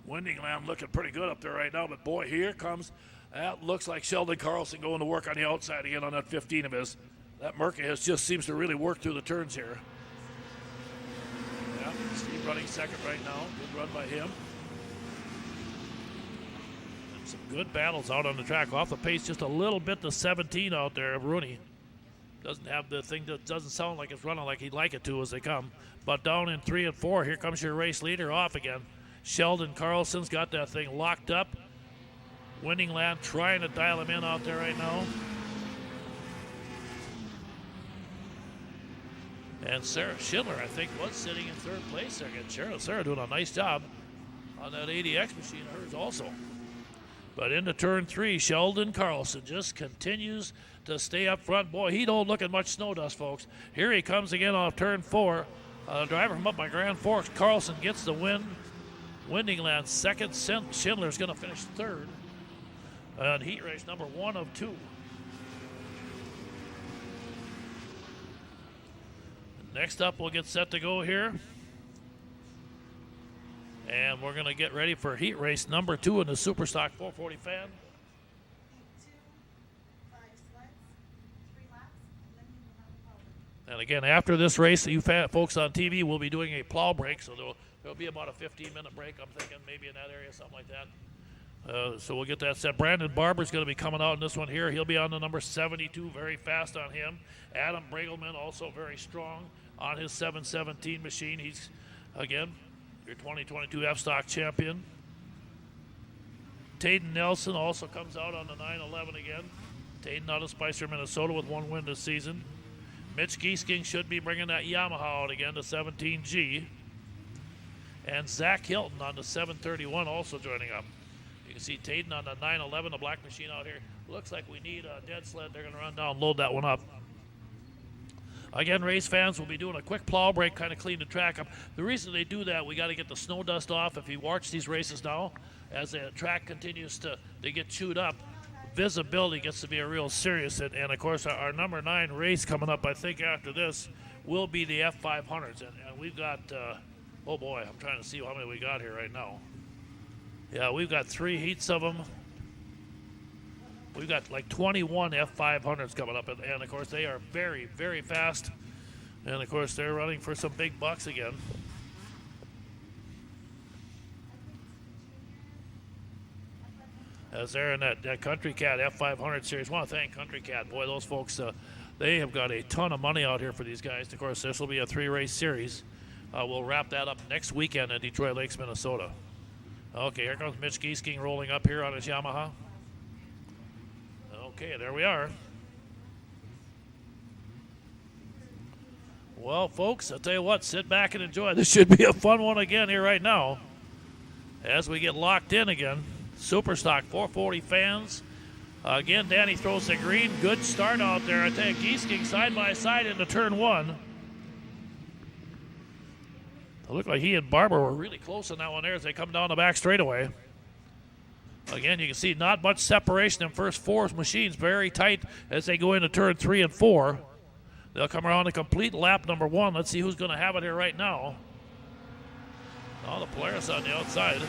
Windingland looking pretty good up there right now, but boy, here comes, that looks like Sheldon Carlson going to work on the outside again on that 15 of his. That Merca just seems to really work through the turns here. Yeah, Steve running second right now. Good run by him. And some good battles out on the track. Off the pace just a little bit to 17 out there of Rooney. Doesn't have the thing that doesn't sound like it's running like he'd like it to as they come. But down in 3 and 4, here comes your race leader off again. Sheldon Carlson's got that thing locked up. Windingland trying to dial him in out there right now. And Sarah Schindler, I think, was sitting in third place there again. Sarah doing a nice job on that 80X machine of hers also. But into turn 3, Sheldon Carlson just continues to stay up front. Boy, he don't look at much snow dust, folks. Here he comes again off turn 4. Driver from up by Grand Forks, Carlson gets the win. Windingland second. Schindler's going to finish third on heat race number 1 of 2. Next up, we'll get set to go here. And we're going to get ready for heat race number 2 in the Superstock 440 fan. And again, after this race, you folks on TV will be doing a plow break, so there'll be about a 15-minute break, I'm thinking, maybe in that area, something like that. So we'll get that set. Brandon Barber's going to be coming out in this one here. He'll be on the number 72, very fast on him. Adam Bregelman, also very strong on his 717 machine. He's, again, your 2022 F-Stock champion. Tayden Nelson also comes out on the 911 again. Tayden out of Spicer, Minnesota with 1 win this season. Mitch Giesking should be bringing that Yamaha out again, the 17G. And Zach Hilton on the 731 also joining up. You can see Tayden on the 911, the black machine out here. Looks like we need a dead sled. They're going to run down and load that one up. Again, race fans will be doing a quick plow break, kind of clean the track up. The reason they do that, we got to get the snow dust off. If you watch these races now, as the track continues to get chewed up, visibility gets to be a real serious. And of course, our number 9 race coming up, I think, after this, will be the F500s. And we've got, oh boy, I'm trying to see how many we got here right now. Yeah, we've got 3 heats of them. We've got like 21 F500s coming up. And of course, they are very, very fast. And of course, they're running for some big bucks again. As they're in that Country Cat F500 series. I want to thank Country Cat. Boy, those folks, they have got a ton of money out here for these guys. Of course, this will be a 3-race series. We'll wrap that up next weekend in Detroit Lakes, Minnesota. Okay, here comes Mitch Giesking rolling up here on his Yamaha. Okay, there we are. Well, folks, I'll tell you what, sit back and enjoy. This should be a fun one again here right now as we get locked in again. Superstock 440 fans. Again, Danny throws the green. Good start out there. I tell you, Giesking side by side into turn one. It looked like he and Barber were really close on that one there as they come down the back straightaway. Again, you can see not much separation in first four machines. Very tight as they go into turn 3 and 4. They'll come around to complete lap number 1. Let's see who's going to have it here right now. Oh, the Polaris on the outside.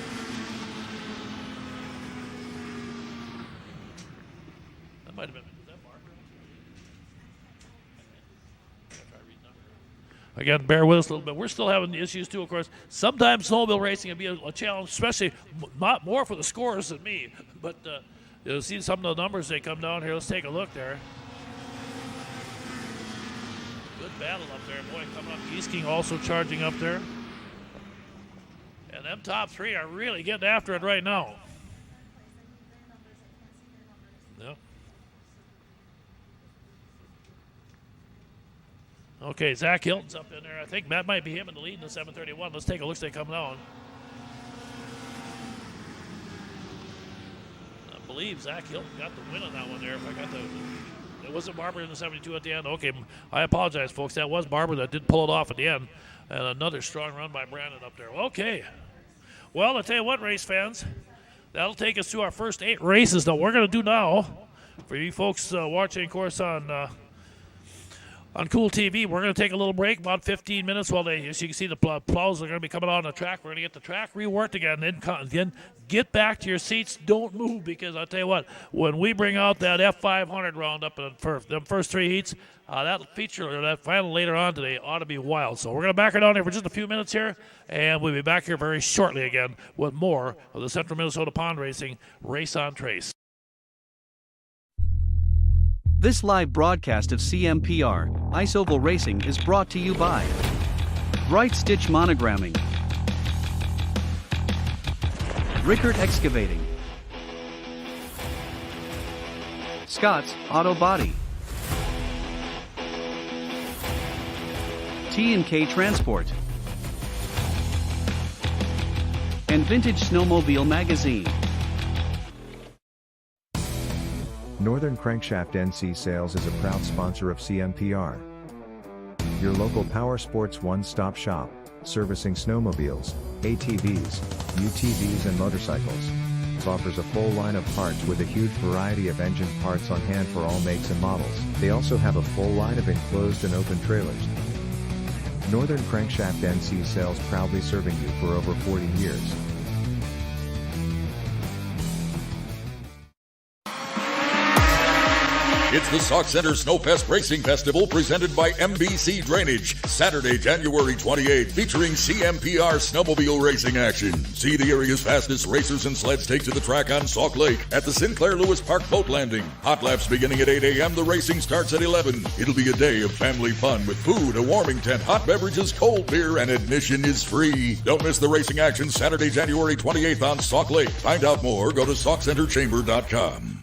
That might have been. Was that Barber? Again, bear with us a little bit. We're still having the issues too, of course. Sometimes snowmobile racing can be a challenge, especially not more for the scorers than me. But you'll see some of the numbers they come down here. Let's take a look there. Good battle up there. Boy, coming up. Giesking also charging up there. And them top 3 are really getting after it right now. Yep. Okay, Zach Hilton's up in there. I think that might be him in the lead in the 731. Let's take a look as they come down. I believe Zach Hilton got the win on that one there. If I got the... It wasn't Barber in the 72 at the end. Okay, I apologize, folks. That was Barber that did pull it off at the end. And another strong run by Brandon up there. Okay. Well, I'll tell you what, race fans. That'll take us through our first 8 races. Now, we're going to do now, for you folks watching, of course, on Cool TV, we're going to take a little break, about 15 minutes while they, as you can see, the plows are going to be coming on the track. We're going to get the track reworked again. Then get back to your seats. Don't move, because I'll tell you what, when we bring out that F500 round up for the first 3 heats, that feature or that final later on today ought to be wild. So we're going to back her down here for just a few minutes here, and we'll be back here very shortly again with more of the Central Minnesota Pond Racing Race on Trace. This live broadcast of CMPR, Ice Oval Racing is brought to you by Bright Stitch Monogramming, Rickert Excavating, Scott's Auto Body, T&K Transport, and Vintage Snowmobile Magazine. Northern Crankshaft NC Sales is a proud sponsor of CMPR. Your local power sports one-stop shop, servicing snowmobiles, ATVs, UTVs and motorcycles. Offers a full line of parts with a huge variety of engine parts on hand for all makes and models. They also have a full line of enclosed and open trailers. Northern Crankshaft NC Sales, proudly serving you for over 40 years. It's the Sauk Center Snowfest Racing Festival presented by MBC Drainage. Saturday, January 28th, featuring CMPR snowmobile racing action. See the area's fastest racers and sleds take to the track on Sauk Lake at the Sinclair Lewis Park Boat Landing. Hot laps beginning at 8 a.m. The racing starts at 11. It'll be a day of family fun with food, a warming tent, hot beverages, cold beer, and admission is free. Don't miss the racing action Saturday, January 28th on Sauk Lake. Find out more, go to SaukCenterChamber.com.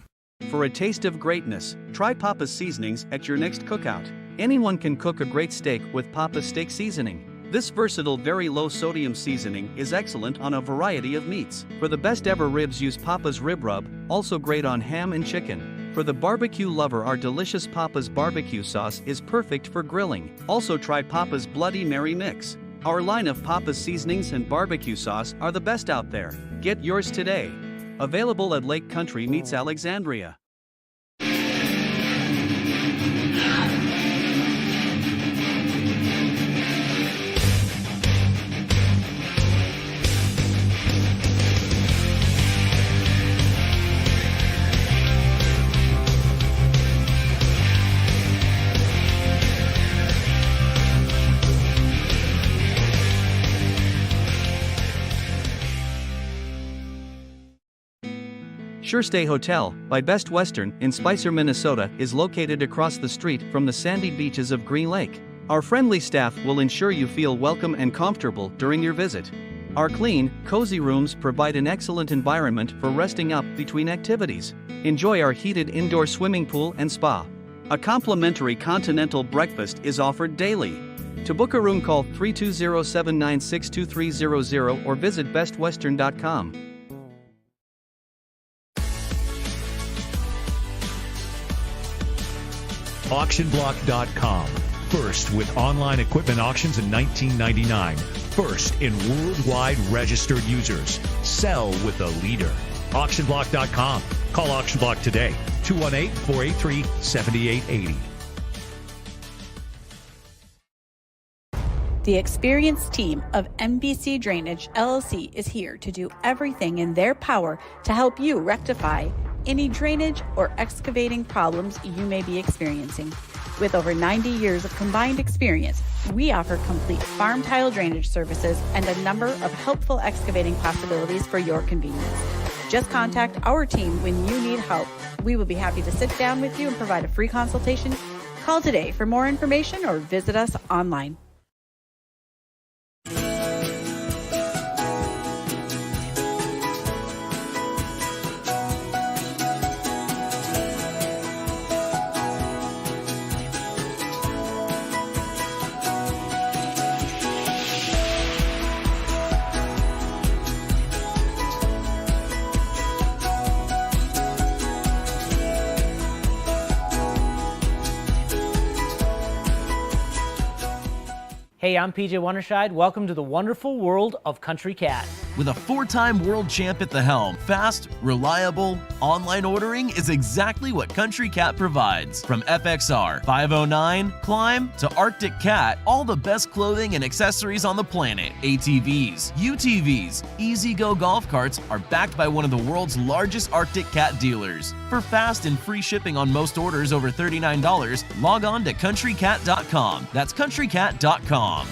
For a taste of greatness, try Papa's Seasonings at your next cookout. Anyone can cook a great steak with Papa's Steak Seasoning. This versatile, very low-sodium seasoning is excellent on a variety of meats. For the best ever ribs, use Papa's Rib Rub, also great on ham and chicken. For the barbecue lover, our delicious Papa's Barbecue Sauce is perfect for grilling. Also try Papa's Bloody Mary Mix. Our line of Papa's Seasonings and Barbecue Sauce are the best out there. Get yours today. Available at Lake Country Meats Alexandria. Sure Stay Hotel, by Best Western, in Spicer, Minnesota, is located across the street from the sandy beaches of Green Lake. Our friendly staff will ensure you feel welcome and comfortable during your visit. Our clean, cozy rooms provide an excellent environment for resting up between activities. Enjoy our heated indoor swimming pool and spa. A complimentary continental breakfast is offered daily. To book a room, call 320-796-2300 or visit bestwestern.com. Auctionblock.com. First with online equipment auctions in 1999. First in worldwide registered users. Sell with a leader. Auctionblock.com. Call Auctionblock today. 218-483-7880. The experienced team of MBC Drainage LLC is here to do everything in their power to help you rectify any drainage or excavating problems you may be experiencing. With over 90 years of combined experience, we offer complete farm tile drainage services and a number of helpful excavating possibilities for your convenience. Just contact our team when you need help. We will be happy to sit down with you and provide a free consultation. Call today for more information or visit us online. Hey, I'm PJ Wonderscheid. Welcome to the wonderful world of Country Cat. With a 4-time world champ at the helm, fast, reliable, online ordering is exactly what Country Cat provides. From FXR, 509, Climb, to Arctic Cat, all the best clothing and accessories on the planet. ATVs, UTVs, Easy-Go golf carts are backed by one of the world's largest Arctic Cat dealers. For fast and free shipping on most orders over $39, log on to countrycat.com. That's countrycat.com.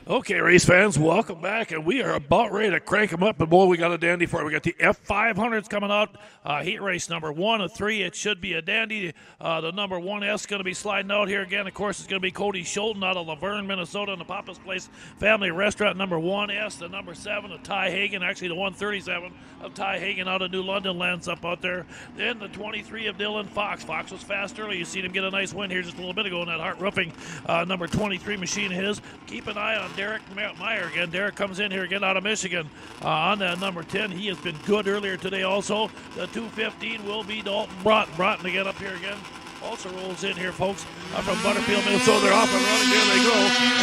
Okay, race fans, welcome back, and we are about ready to crank them up. But boy, we got a dandy for it. We got the F500s coming out, heat race number 1 of 3. It should be a dandy. The number 1S is going to be sliding out here again. Of course, it's going to be Cody Schulten out of Laverne, Minnesota, in the Papa's Place Family Restaurant. Number 1S, the number 7 of Ty Hagen, actually the 137 of Ty Hagen out of New London lands up out there. Then the 23 of Dylan Fox. Fox was fast early. You seen him get a nice win here just a little bit ago in that Hart Roofing number 23 machine of his. Keep an eye on Derek Meyer again. Derek comes in here again out of Michigan on that number 10. He has been good earlier today also. The 215 will be Dalton Broughton. Broughton again up here again. Also rolls in here, folks, from Butterfield, Minnesota. They're off and running. There they go.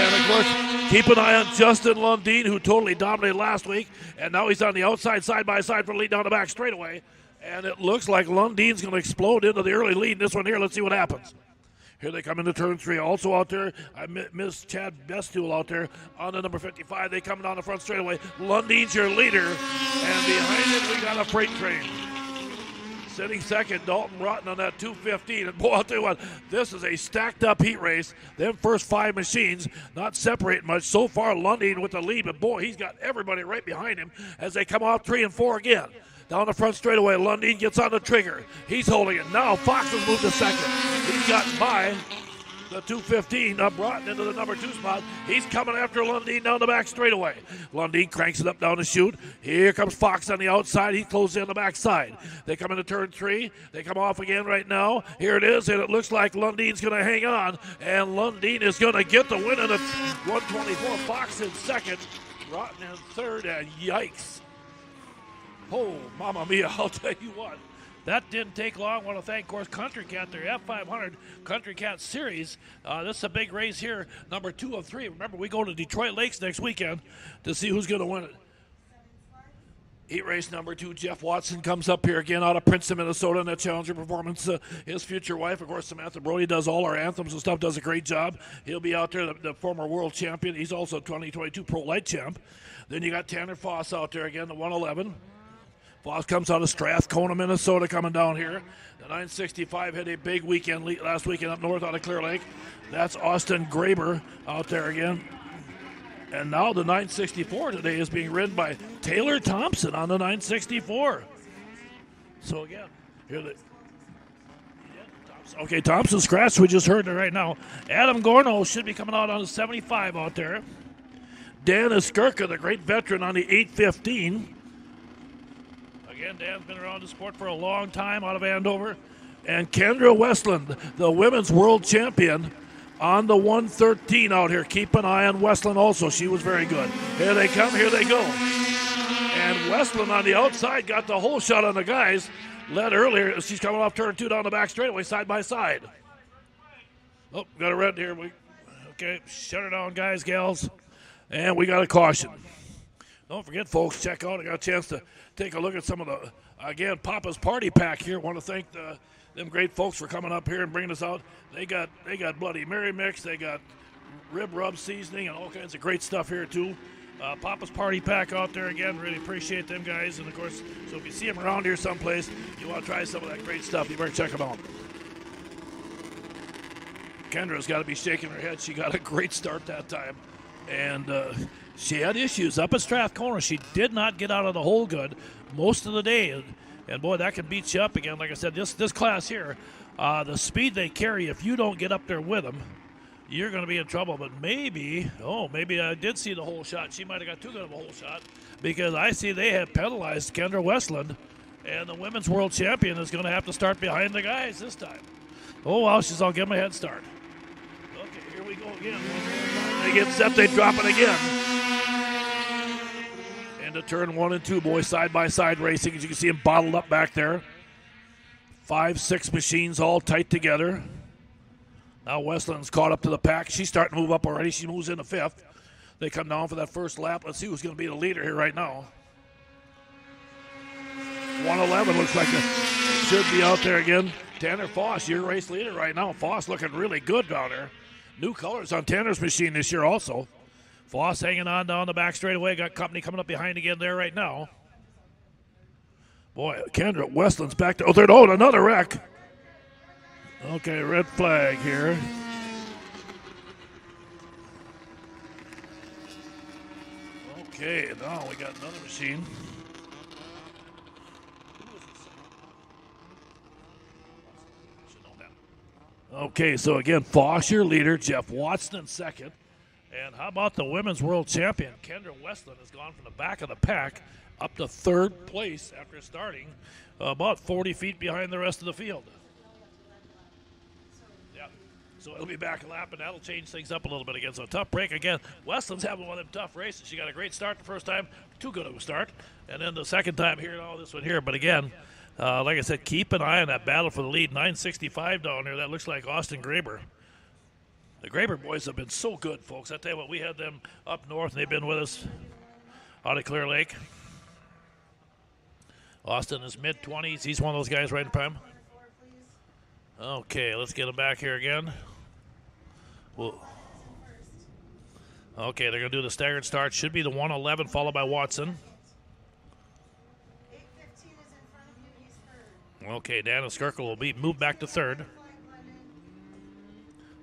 And, of course, keep an eye on Justin Lundeen, who totally dominated last week. And now he's on the outside, side-by-side for the lead down the back straightaway. And it looks like Lundeen's going to explode into the early lead in this one here. Let's see what happens. Here they come into turn 3. Also out there, I miss Chad Bestool out there on the number 55. They come down the front straightaway. Lundine's your leader. And behind him, we got a freight train. Sitting second, Dalton Rotten on that 215. And boy, I'll tell you what, this is a stacked up heat race. Them first 5 machines not separating much. So far, Lundin with the lead, but boy, he's got everybody right behind him as they come off 3 and 4 again. Down the front straightaway, Lundin gets on the trigger. He's holding it. Now Fox has moved to second. He's gotten by the 215 up Rotten into the number 2 spot. He's coming after Lundin down the back straightaway. Lundin cranks it up down the chute. Here comes Fox on the outside. He closes in the backside. They come into turn 3. They come off again right now. Here it is, and it looks like Lundin's going to hang on, and Lundin is going to get the win in the 124. Fox in second. Rotten in third, and yikes. Oh, mamma mia, I'll tell you what. That didn't take long. I want to thank, of course, Country Cat, their F500 Country Cat Series. This is a big race here, number 2 of 3. Remember, we go to Detroit Lakes next weekend to see who's going to win it. Heat race number 2, Jeff Watson comes up here again out of Princeton, Minnesota in that Challenger performance. His future wife, of course, Samantha Brody, does all our anthems and stuff, does a great job. He'll be out there, the former world champion. He's also 2022 Pro Light champ. Then you got Tanner Foss out there again, the 111. Foss comes out of Strathcona, Minnesota, coming down here. The 965 had a big weekend last weekend up north out of Clear Lake. That's Austin Graber out there again. And now the 964 today is being ridden by Taylor Thompson on the 964. So again, here they. Okay, Thompson's scratch. We just heard it right now. Adam Gorno should be coming out on the 75 out there. Dan Iskirka, the great veteran, on the 815. Again, Dan's been around the sport for a long time out of Andover. And Kendra Westland, the women's world champion, on the 113 out here. Keep an eye on Westland also. She was very good. Here they come. Here they go. And Westland on the outside got the whole shot on the guys. Led earlier. She's coming off turn 2 down the back straightaway, side by side. Oh, got a red here. Okay, shut her down, guys, gals. And we got a caution. Don't forget, folks, check out. I got a chance to take a look at some of the, again, Papa's Party Pack here. Want to thank them great folks for coming up here and bringing us out. They got Bloody Mary mix. They got rib rub seasoning and all kinds of great stuff here, too. Papa's Party Pack out there again. Really appreciate them guys. And, of course, so if you see them around here someplace, you want to try some of that great stuff, you better check them out. Kendra's got to be shaking her head. She got a great start that time. And she had issues up at Strathcona. She did not get out of the hole good most of the day. And boy, that can beat you up again. Like I said, this class here, the speed they carry, if you don't get up there with them, you're going to be in trouble. But maybe I did see the hole shot. She might have got too good of a hole shot because I see they have penalized Kendra Westland, and the women's world champion is going to have to start behind the guys this time. Oh, well, I'll give them a head start. Okay, here we go again. They get set, they drop it again. Into turn 1 and 2, boys, side-by-side racing. As you can see them bottled up back there. 5, 6 machines all tight together. Now Westland's caught up to the pack. She's starting to move up already. She moves into 5th. They come down for that first lap. Let's see who's going to be the leader here right now. 111 looks like it should be out there again. Tanner Foss, your race leader right now. Foss looking really good down there. New colors on Tanner's machine this year also. Foss hanging on down the back straightaway. Got company coming up behind again there right now. Boy, Kendra Westland's back to, another wreck. Okay, red flag here. Okay, now we got another machine. Okay, so again, Foss, your leader. Jeff Watson in second. And how about the women's world champion? Kendra Westland has gone from the back of the pack up to 3rd place after starting about 40 feet behind the rest of the field. Yeah, so it'll be back a lap, and that'll change things up a little bit again. So tough break again. Westland's having one of them tough races. She got a great start the first time, too good of a start. And then the second time here, this one here. But again, like I said, keep an eye on that battle for the lead. 965 down there. That looks like Austin Graber. The Graber boys have been so good, folks. I tell you what, we had them up north, and they've been with us out of Clear Lake. Austin is mid-20s. He's one of those guys right in prime. Okay, let's get him back here again. Okay, they're going to do the staggered start. Should be the 111 followed by Watson. 8:15 is in front of you. He's third. Okay, Dan and Skirkle will be moved back to third.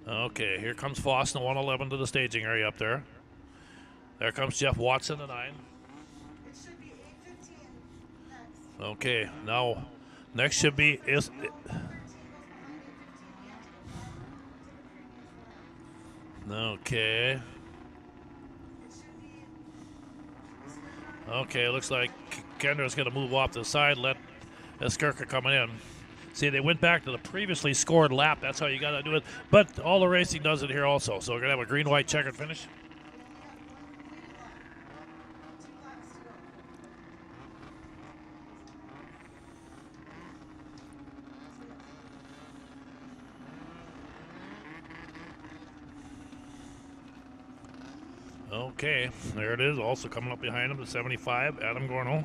Okay, here comes Foss in the 111 to the staging area up there. There comes Jeff Watson, the 9. It should be 8:15 next. Okay, now next should be Okay. Okay, looks like Kendra's going to move off the side, let Skirka coming in. See, they went back to the previously scored lap. That's how you got to do it. But all the racing does it here also. So we're going to have a green-white checkered finish. Okay, there it is. Also coming up behind him, the 75, Adam Gorno.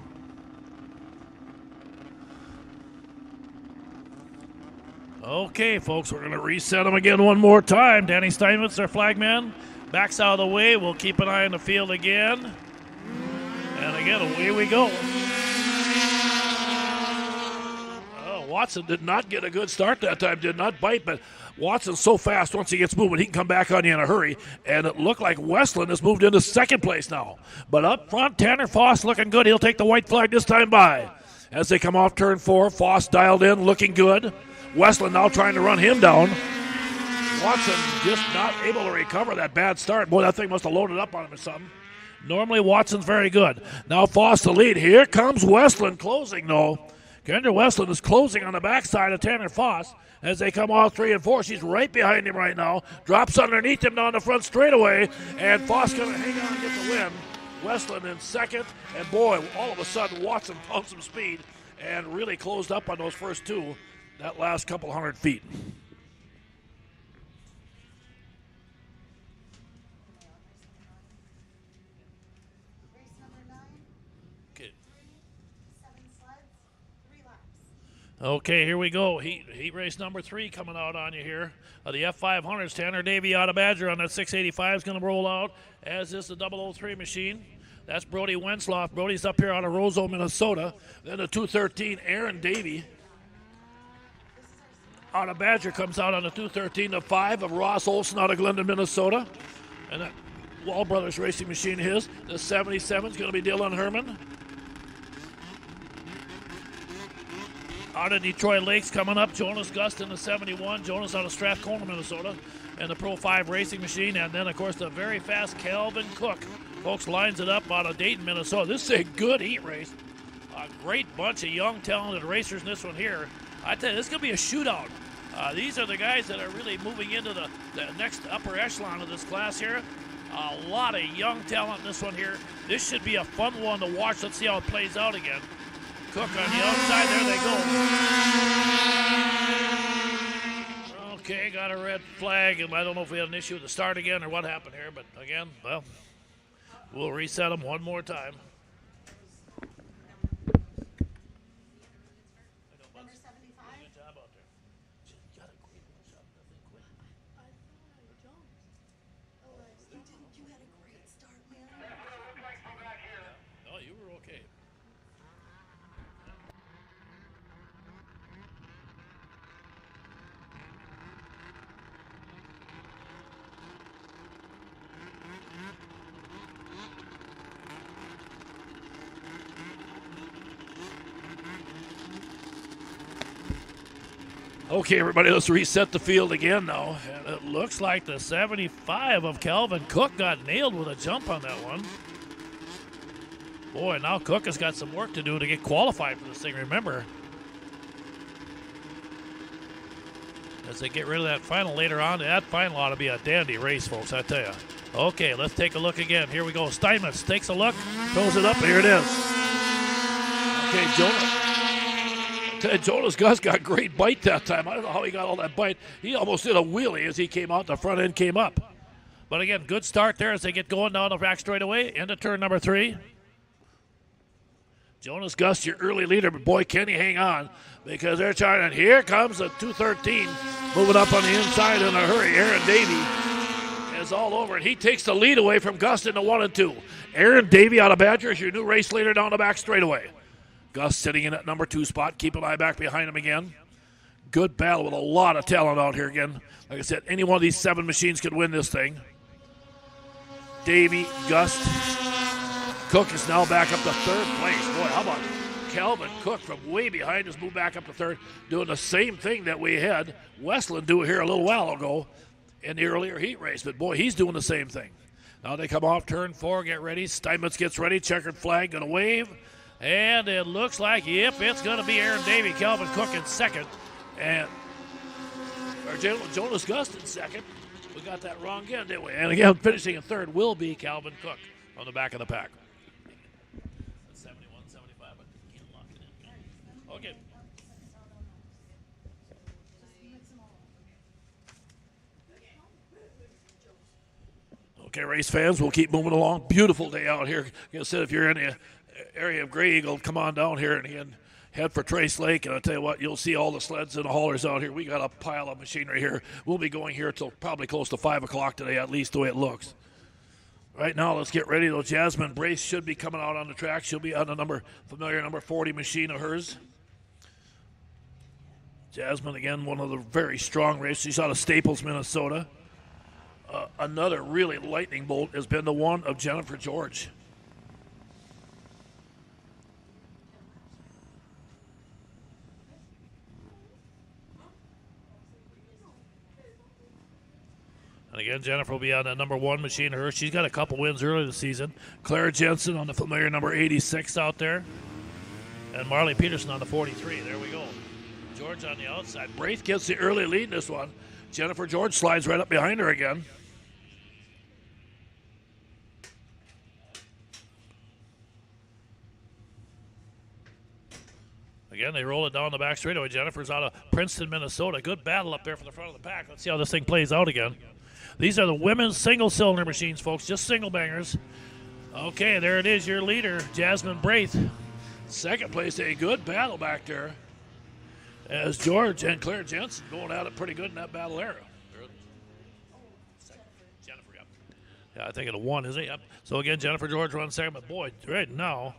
Okay, folks, we're going to reset them again one more time. Danny Steinmetz, our flagman, backs out of the way. We'll keep an eye on the field again. And again, away we go. Oh, Watson did not get a good start that time, did not bite, but Watson's so fast, once he gets moving, he can come back on you in a hurry. And it looked like Westland has moved into second place now. But up front, Tanner Foss looking good. He'll take the white flag this time by. As they come off turn 4, Foss dialed in, looking good. Westland now trying to run him down. Watson just not able to recover that bad start. Boy, that thing must have loaded up on him or something. Normally, Watson's very good. Now Foss the lead. Here comes Westland closing, though. Kendra Westland is closing on the backside of Tanner Foss as they come off 3 and 4. She's right behind him right now. Drops underneath him down the front straightaway, and Foss going to hang on and get the win. Westland in second, and boy, all of a sudden Watson found some speed and really closed up on those first two. That last couple hundred feet. Race number 9. Okay. 7 sleds, 3 laps. Okay, here we go. Heat race number 3 coming out on you here. The F500s, Tanner Davey out of Badger on that 685 is going to roll out, as is the 003 machine. That's Brody Wensloff. Brody's up here out of Roseau, Minnesota. Then the 213, Aaron Davey out of Badger comes out on the 213. The 5 of Ross Olson out of Glendon, Minnesota. And that Wall Brothers racing machine his. The 77 is going to be Dylan Herman. Out of Detroit Lakes coming up, Jonas Gust in the 71. Jonas out of Strathcona, Minnesota. And the Pro 5 racing machine. And then, of course, the very fast Calvin Cook. Folks lines it up out of Dayton, Minnesota. This is a good heat race. A great bunch of young, talented racers in this one here. I tell you, this is going to be a shootout. These are the guys that are really moving into the next upper echelon of this class here. A lot of young talent in this one here. This should be a fun one to watch. Let's see how it plays out again. Cook on the outside. There they go. Okay, got a red flag, and I don't know if we had an issue with the start again or what happened here, but again, well, we'll reset them one more time. Number 75. You had a great start, man. No, you were okay. Okay, everybody, let's reset the field again now. And it looks like the 75 of Calvin Cook got nailed with a jump on that one. Boy, now Cook has got some work to do to get qualified for this thing, remember. As they get rid of that final later on, that final ought to be a dandy race, folks, I tell you. Okay, let's take a look again. Here we go. Steinmetz takes a look, throws it up, and here it is. Okay, Jonas Gus got great bite that time. I don't know how he got all that bite. He almost did a wheelie as he came out. The front end came up. But again, good start there as they get going down the back straightaway into turn number 3. Jonas Gus, your early leader, but boy, can he hang on because they're trying. And here comes the 213 moving up on the inside in a hurry. Aaron Davey is all over, and he takes the lead away from Gus into 1 and 2. Aaron Davey out of Badger is your new race leader down the back straightaway. Gus sitting in at number 2 spot. Keep an eye back behind him again. Good battle with a lot of talent out here again. Like I said, any one of these 7 machines could win this thing. Davey, Gus. Cook is now back up to 3rd place. Boy, how about Calvin Cook from way behind has moved back up to 3rd, doing the same thing that we had Westland do here a little while ago in the earlier heat race. But boy, he's doing the same thing. Now they come off turn 4, get ready. Steinmetz gets ready, checkered flag, gonna wave. And it looks like, yep, it's gonna be Aaron Davey, Calvin Cook in 2nd. And Jonas Gust in 2nd. We got that wrong again, didn't we? And again, finishing in 3rd will be Calvin Cook on the back of the pack. 71, 75, but can't lock it in. Okay. Okay, race fans, we'll keep moving along. Beautiful day out here. Like I said, if you're in the area of Grey Eagle, come on down here and again, head for Trace Lake. And I'll tell you what, you'll see all the sleds and the haulers out here. We got a pile of machinery here. We'll be going here till probably close to 5 o'clock today, at least the way it looks. Right now, let's get ready, though. Jasmine Brace should be coming out on the track. She'll be on the familiar number 40 machine of hers. Jasmine, again, one of the very strong races. She's out of Staples, Minnesota. Another really lightning bolt has been the one of Jennifer George. And again, Jennifer will be on that number 1 machine of hers. She's got a couple wins early this season. Claire Jensen on the familiar number 86 out there. And Marley Peterson on the 43. There we go. George on the outside. Braith gets the early lead in this one. Jennifer George slides right up behind her again. Again, they roll it down the back straightaway. Jennifer's out of Princeton, Minnesota. Good battle up there for the front of the pack. Let's see how this thing plays out again. These are the women's single-cylinder machines, folks, just single bangers. Okay, there it is, your leader, Jasmine Braith. 2nd place, a good battle back there as George and Claire Jensen going at it pretty good in that battle there. Jennifer, yep. Yeah, I think it a 1, isn't it? Yep. So again, Jennifer George runs 2nd, but boy, right now,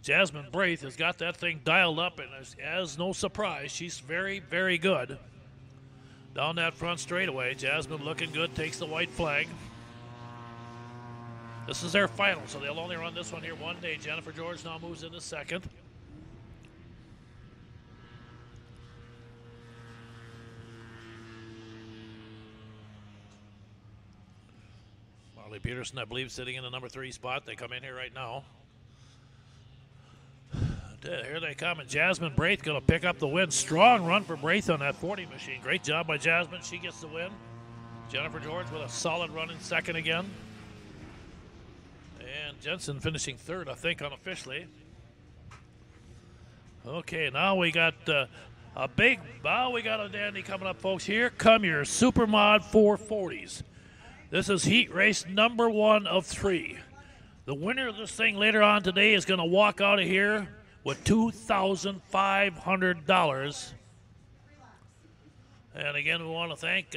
Jasmine Braith has got that thing dialed up, and as no surprise, she's very, very good. Down that front straightaway, Jasmine looking good, takes the white flag. This is their final, so they'll only run this one here one day. Jennifer George now moves into 2nd. Marley Peterson, I believe, sitting in the number 3 spot. They come in here right now. Here they come, and Jasmine Braith going to pick up the win. Strong run for Braith on that 40 machine. Great job by Jasmine. She gets the win. Jennifer George with a solid run in 2nd again. And Jensen finishing 3rd, I think, unofficially. Okay, now we got a dandy coming up, folks. Here come your Supermod 440s. This is heat race number 1 of 3. The winner of this thing later on today is going to walk out of here with $2,500. And again, we want to thank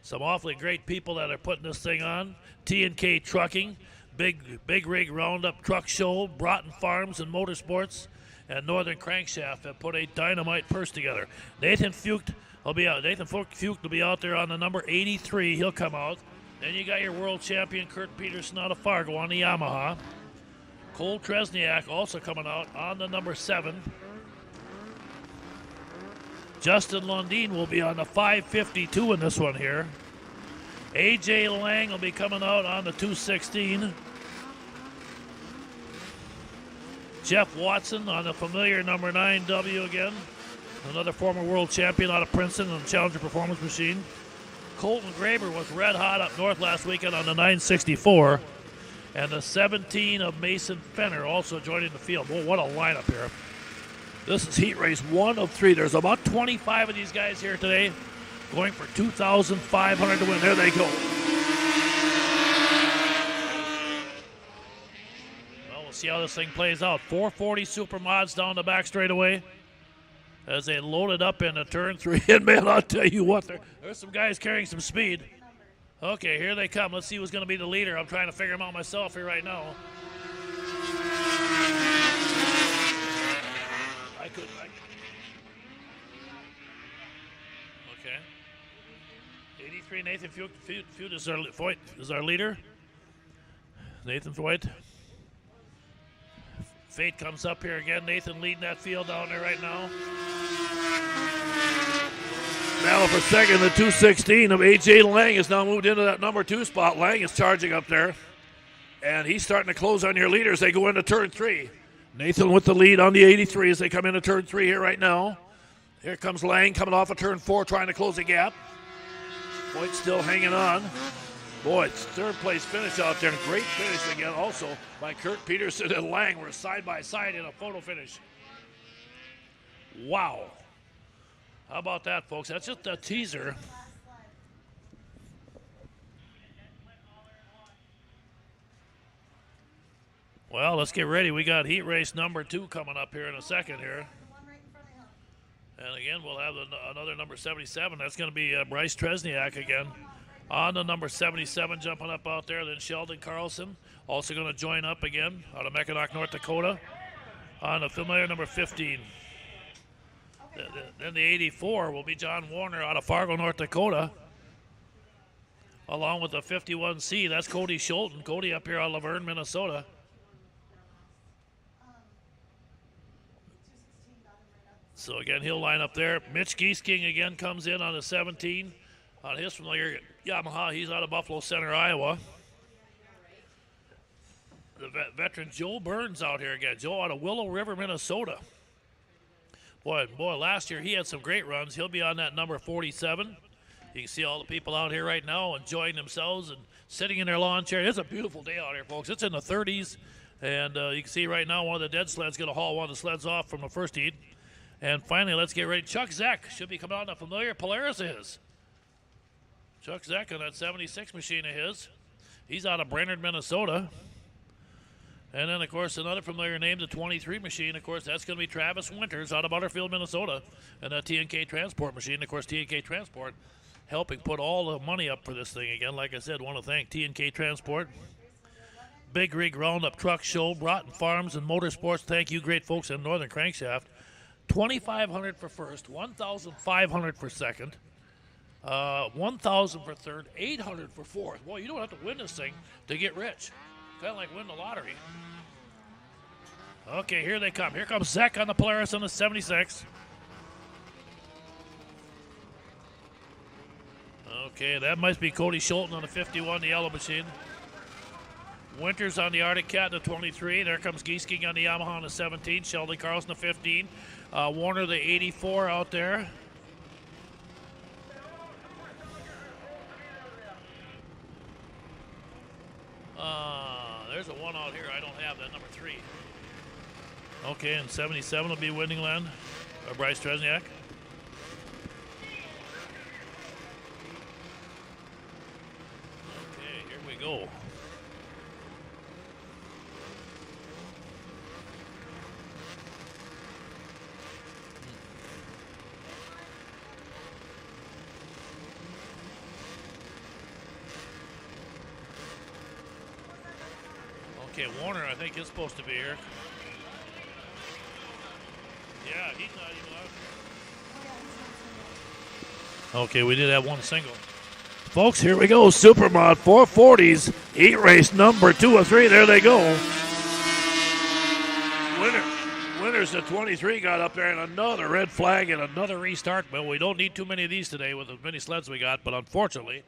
some awfully great people that are putting this thing on. T&K Trucking, Big Rig Roundup Truck Show, Broughton Farms and Motorsports, and Northern Crankshaft have put a dynamite purse together. Nathan Fucht will be out. Nathan Fucht will be out there on the number 83. He'll come out. Then you got your world champion Kurt Peterson out of Fargo on the Yamaha. Cole Tresniak also coming out on the number 7. Justin Lundin will be on the 552 in this one here. AJ Lang will be coming out on the 216. Jeff Watson on the familiar number 9W again. Another former world champion out of Princeton on the Challenger Performance Machine. Colton Graber was red hot up north last weekend on the 964. And the 17 of Mason Fenner also joining the field. Well, what a lineup here. This is heat race 1 of 3. There's about 25 of these guys here today going for $2,500 to win. There they go. Well, we'll see how this thing plays out. 440 Supermods down the back straightaway as they load it up into turn 3. And, man, I'll tell you what, there's some guys carrying some speed. Okay, here they come. Let's see who's going to be the leader. I'm trying to figure them out myself here right now. Okay. 83, Nathan Feud is our leader. Nathan Voigt. Fate comes up here again. Nathan leading that field down there right now. Battle for second, the 216 of A.J. Lang has now moved into that number 2 spot. Lang is charging up there, and he's starting to close on your leader as they go into turn 3. Nathan with the lead on the 83 as they come into turn 3 here right now. Here comes Lang coming off of turn 4, trying to close the gap. Voigt still hanging on. Boy, it's third place finish out there. Great finish again also by Kurt Peterson and Lang. We're side by side in a photo finish. Wow. How about that, folks? That's just a teaser. Well, let's get ready. We got heat race number 2 coming up here in a second here. And again, we'll have another number 77. That's going to be Bryce Tresniak again. On the number 77 jumping up out there. Then Sheldon Carlson also going to join up again out of Mackinac, North Dakota. On the familiar number 15. Then the 84 will be John Warner out of Fargo, North Dakota. Along with the 51C, that's Cody Schulten. Cody up here out of Laverne, Minnesota. So again, he'll line up there. Mitch Giesking again comes in on the 17. On his familiar Yamaha, he's out of Buffalo Center, Iowa. The veteran Joe Burns out here again. Joe out of Willow River, Minnesota. Boy, last year he had some great runs. He'll be on that number 47. You can see all the people out here right now enjoying themselves and sitting in their lawn chair. It's a beautiful day out here, folks. It's in the 30s. And you can see right now one of the dead sleds going to haul one of the sleds off from the first heat. And finally, let's get ready. Chuck Zeck should be coming out in a familiar Polaris of his. Chuck Zeck on that 76 machine of his. He's out of Brainerd, Minnesota. And then, of course, another familiar name, the 23 machine. Of course, that's going to be Travis Winters out of Butterfield, Minnesota. And that T&K Transport machine. Of course, T&K Transport helping put all the money up for this thing again. Like I said, want to thank T&K Transport. Big Rig Roundup Truck Show, Broughton Farms and Motorsports. Thank you, great folks in Northern Crankshaft. $2,500 for first, $1,500 for second, $1,000 for third, $800 for fourth. Boy, you don't have to win this thing to get rich. Kind of like winning the lottery. Okay, here they come. Here comes Zeck on the Polaris on the 76. Okay, that must be Cody Schulten on the 51, the yellow machine. Winters on the Arctic Cat, the 23. There comes Giesking on the Yamaha on the 17. Sheldon Carlson, the 15. Warner, the 84 out there. There's a one out here. I don't have that, number 3. Okay, and 77 will be Winning Land, or Bryce Tresniak. Okay, here we go. Okay, Warner, I think, is supposed to be here. Yeah, he's not even out. Okay, we did have one single. Folks, here we go. Supermod 440s, heat race number 2 of 3. There they go. Winners the 23 got up there, and another red flag and another restart. But we don't need too many of these today with as many sleds we got. But unfortunately,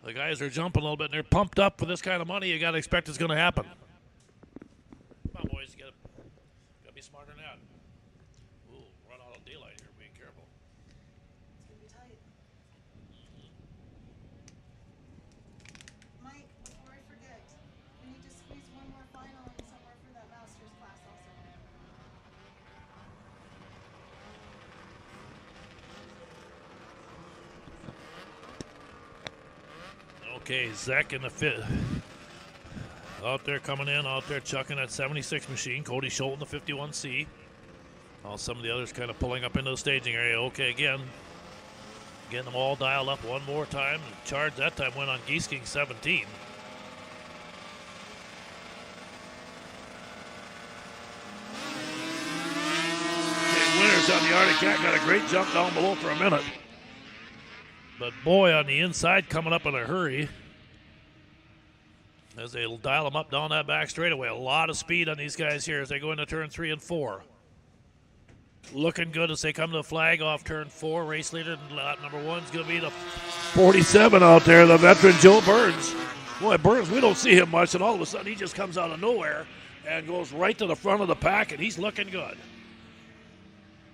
the guys are jumping a little bit, and they're pumped up for this kind of money. You got to expect it's going to happen. Come on, boys. You got to be smarter than that. Ooh, run out of daylight here. Being careful. It's going to be tight. Mike, before I forget, we need to squeeze one more final in somewhere for that master's class also. Okay, Zach in the 5th. Out there coming in, out there chucking that 76 machine. Cody Schulten, the 51C. All some of the others kind of pulling up into the staging area. Okay, again, Getting them all dialed up one more time. The charge that time went on Geese King 17. Winters on the Arctic Cat got a great jump down below for a minute. But boy, on the inside coming up in a hurry as they dial them up down that back straightaway. A lot of speed on these guys here as they go into turn 3 and 4. Looking good as they come to the flag off turn 4. Race leader lap number 1 is going to be the 47 out there, the veteran Joe Burns. Boy, Burns, we don't see him much, and all of a sudden he just comes out of nowhere and goes right to the front of the pack, and he's looking good.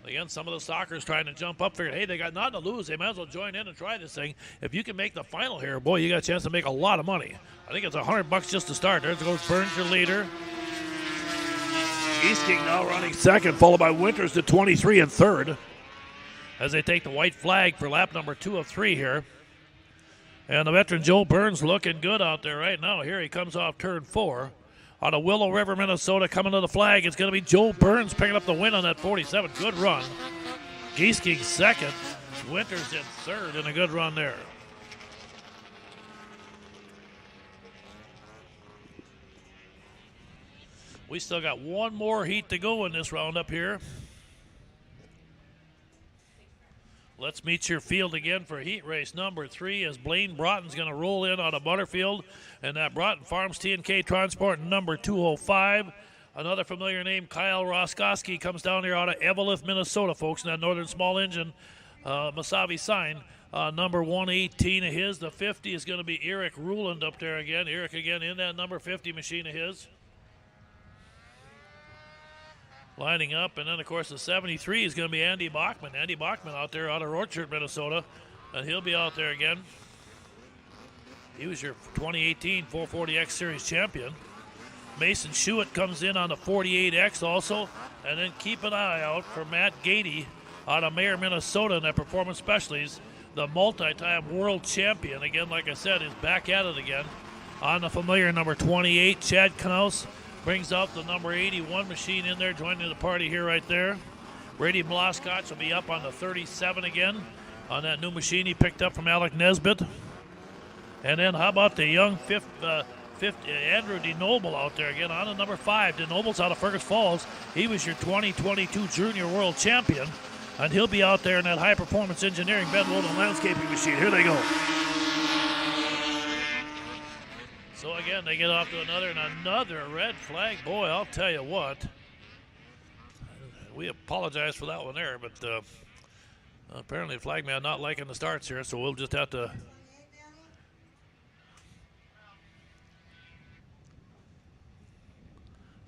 Again, some of the stalkers trying to jump up, figured, hey, they got nothing to lose. They might as well join in and try this thing. If you can make the final here, boy, you got a chance to make a lot of money. I think it's $100 just to start. There goes Burns, your leader. Geese King now running second, followed by Winters to 23 and third as they take the white flag for lap number 2 of 3 here. And the veteran Joe Burns looking good out there right now. Here he comes off turn 4. Out of Willow River, Minnesota, coming to the flag. It's going to be Joe Burns picking up the win on that 47. Good run. Geese King second. Winters in third, and a good run there. We still got one more heat to go in this roundup here. Let's meet your field again for heat race number 3 as Blaine Broughton's going to roll in out of Butterfield. And that Broughton Farms T&K Transport number 205. Another familiar name, Kyle Roskoski, comes down here out of Eveleth, Minnesota, folks, in that northern small engine Masavi sign. Number 118 of his. The 50 is going to be Eric Ruland up there again. Eric again in that number 50 machine of his. Lining up, and then, of course, the 73 is going to be Andy Bachman. Andy Bachman out there out of Orchard, Minnesota, and he'll be out there again. He was your 2018 440X Series champion. Mason Schuett comes in on the 48X also, and then keep an eye out for Matt Gady out of Mayer, Minnesota, in that Performance Specialties. The multi-time world champion, again, like I said, is back at it again. On the familiar number 28, Chad Knaus brings out the number 81 machine in there, joining the party here right there. Brady Mloskotch will be up on the 37 again on that new machine he picked up from Alec Nesbitt. And then how about the young Andrew DeNoble out there again on the number 5. DeNoble's out of Fergus Falls. He was your 2022 Junior World Champion, and he'll be out there in that high-performance engineering bedroll and landscaping machine. Here they go. So again, they get off to another red flag. Boy, I'll tell you what. We apologize for that one there, but apparently the flagman not liking the starts here, so we'll just have to.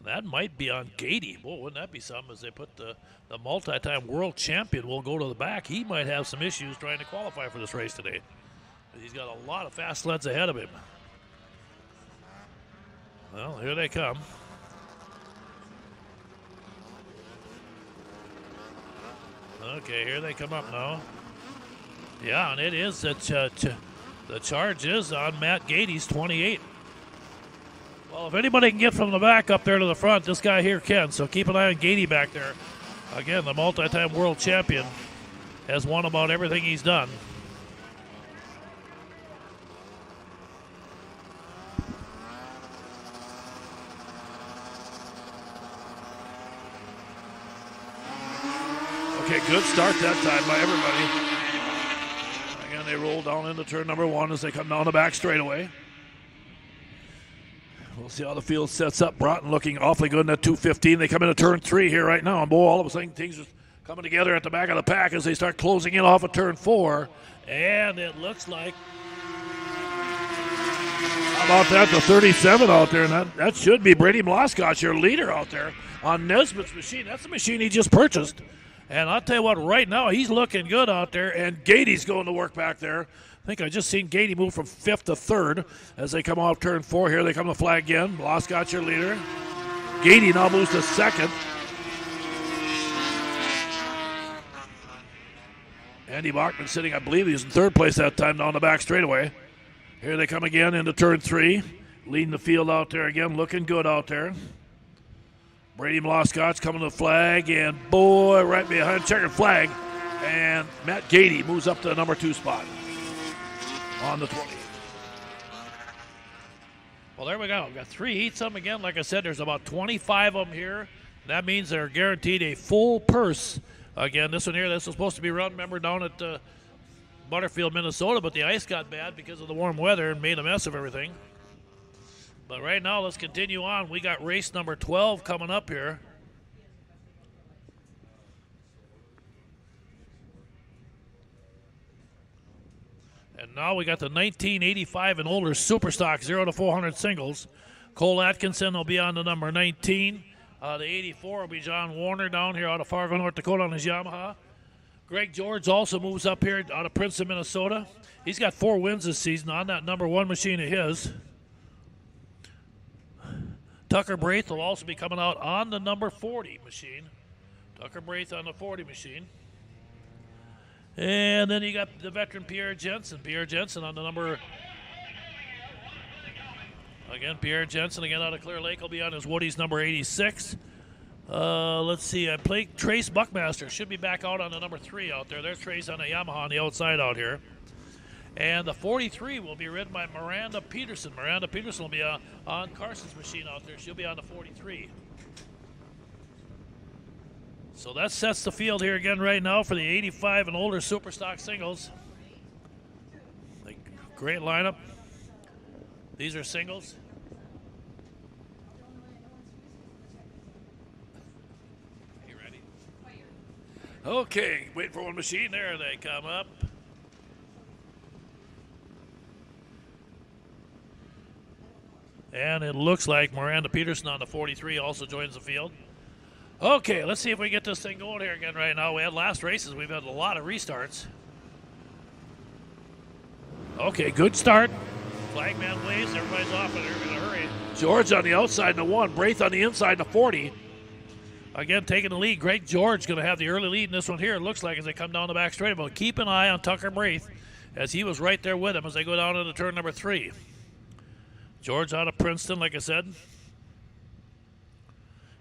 That might be on Gady. Boy, wouldn't that be something as they put the multi-time world champion will go to the back. He might have some issues trying to qualify for this race today. He's got a lot of fast sleds ahead of him. Well, here they come. Okay, here they come up now. Yeah, and it is the charge is on Matt Gady's 28. Well, if anybody can get from the back up there to the front, this guy here can. So keep an eye on Gady back there. Again, the multi-time world champion has won about everything he's done. Okay, good start that time by everybody. Again, they roll down into turn number 1 as they come down the back straightaway. We'll see how the field sets up. Broughton looking awfully good in that 215. They come into turn 3 here right now. And boy, all of a sudden things are coming together at the back of the pack as they start closing in off of turn 4. And it looks like, how about that, the 37 out there. And that should be Brady Mloskotch, your leader out there on Nesbitt's machine. That's the machine he just purchased. And I'll tell you what, right now he's looking good out there, and Gady's going to work back there. I think I just seen Gady move from 5th to 3rd as they come off turn 4 here. They come to the flag again. Mloskotch, your leader. Gady now moves to 2nd. Andy Bachman sitting, I believe he was in 3rd place that time down the back straightaway. Here they come again into turn 3. Leading the field out there again, looking good out there. Brady Mloskotch coming to the flag, and boy, right behind, checkered flag. And Matt Gady moves up to the number 2 spot on the 20. Well, there we go. We've got 3 heats of them again. Like I said, there's about 25 of them here. That means they're guaranteed a full purse. Again, this one here, this was supposed to be run, remember, down at Butterfield, Minnesota, but the ice got bad because of the warm weather and made a mess of everything. But right now, let's continue on. We got race number 12 coming up here. And now we got the 1985 and older Superstock 0 to 400 singles. Cole Atkinson will be on the number 19. The 84 will be John Warner down here out of Fargo, North Dakota on his Yamaha. Greg George also moves up here out of Princeton, Minnesota. He's got 4 wins this season on that number 1 machine of his. Tucker Braith will also be coming out on the number 40 machine. Tucker Braith on the 40 machine. And then you got the veteran Pierre Jensen. Pierre Jensen on the number... Again, Pierre Jensen, again out of Clear Lake, will be on his Woody's number 86. Let's see, I played Trace Buckmaster. Should be back out on the number 3 out there. There's Trace on a Yamaha on the outside out here. And the 43 will be ridden by Miranda Peterson. Miranda Peterson will be on Carson's machine out there. She'll be on the 43. So that sets the field here again right now for the 85 and older Superstock singles. Great lineup. These are singles. You ready? Okay, wait for one machine. There they come up. And it looks like Miranda Peterson on the 43 also joins the field. Okay, let's see if we get this thing going here again right now. We had last races. We've had a lot of restarts. Okay, good start. Flagman waves. Everybody's off in a hurry. George on the outside in the 1. Braith on the inside in the 40. Again, taking the lead. Greg George going to have the early lead in this one here, it looks like, as they come down the back straight. But keep an eye on Tucker Braith, as he was right there with him as they go down into turn number 3. George out of Princeton, like I said.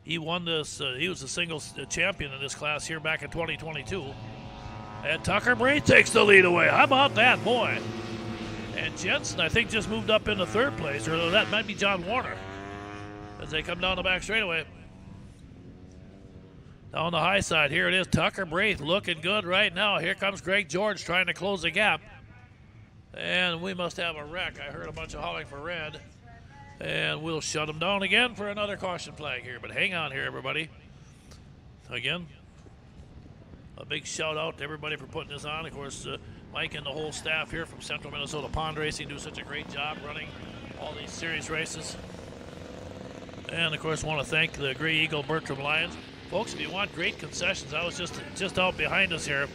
He won this. He was the singles champion in this class here back in 2022. And Tucker Braith takes the lead away. How about that, boy? And Jensen, I think, just moved up into 3rd place. Or that might be John Warner as they come down the back straightaway. Down the high side, here it is. Tucker Braith looking good right now. Here comes Greg George trying to close the gap. And we must have a wreck. I heard a bunch of hauling for red. And we'll shut them down again for another caution flag here. But hang on here, everybody. Again, a big shout out to everybody for putting this on. Of course, Mike and the whole staff here from Central Minnesota Pond Racing do such a great job running all these series races. And, of course, want to thank the Gray Eagle Bertram Lions. Folks, if you want great concessions, I was just out behind us here.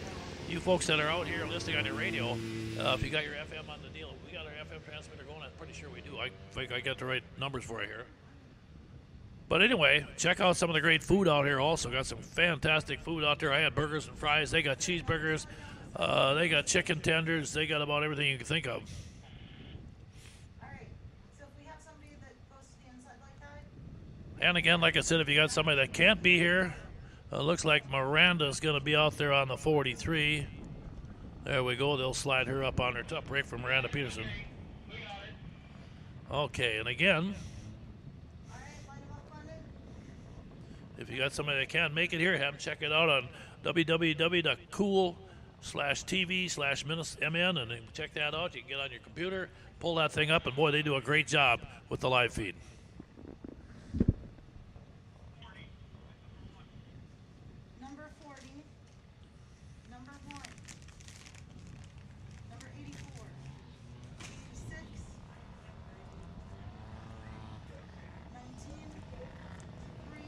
You folks that are out here listening on your radio, if you got your FM on the deal, we got our FM transmitter going. I'm pretty sure we do. I think I got the right numbers for you here. But anyway, check out some of the great food out here also. Got some fantastic food out there. I had burgers and fries. They got cheeseburgers. They got chicken tenders. They got about everything you can think of. All right. So if we have somebody that goes to the inside like that. And again, like I said, if you got somebody that can't be here, looks like Miranda's going to be out there on the 43. There we go. They'll slide her up on her top break from Miranda Peterson. Okay, and again, if you got somebody that can't make it here, have them check it out on www.cool/TV/MN, and then check that out. You can get on your computer, pull that thing up, and boy, they do a great job with the live feed. Number 40, number 1, number 84, 86, 19, 3.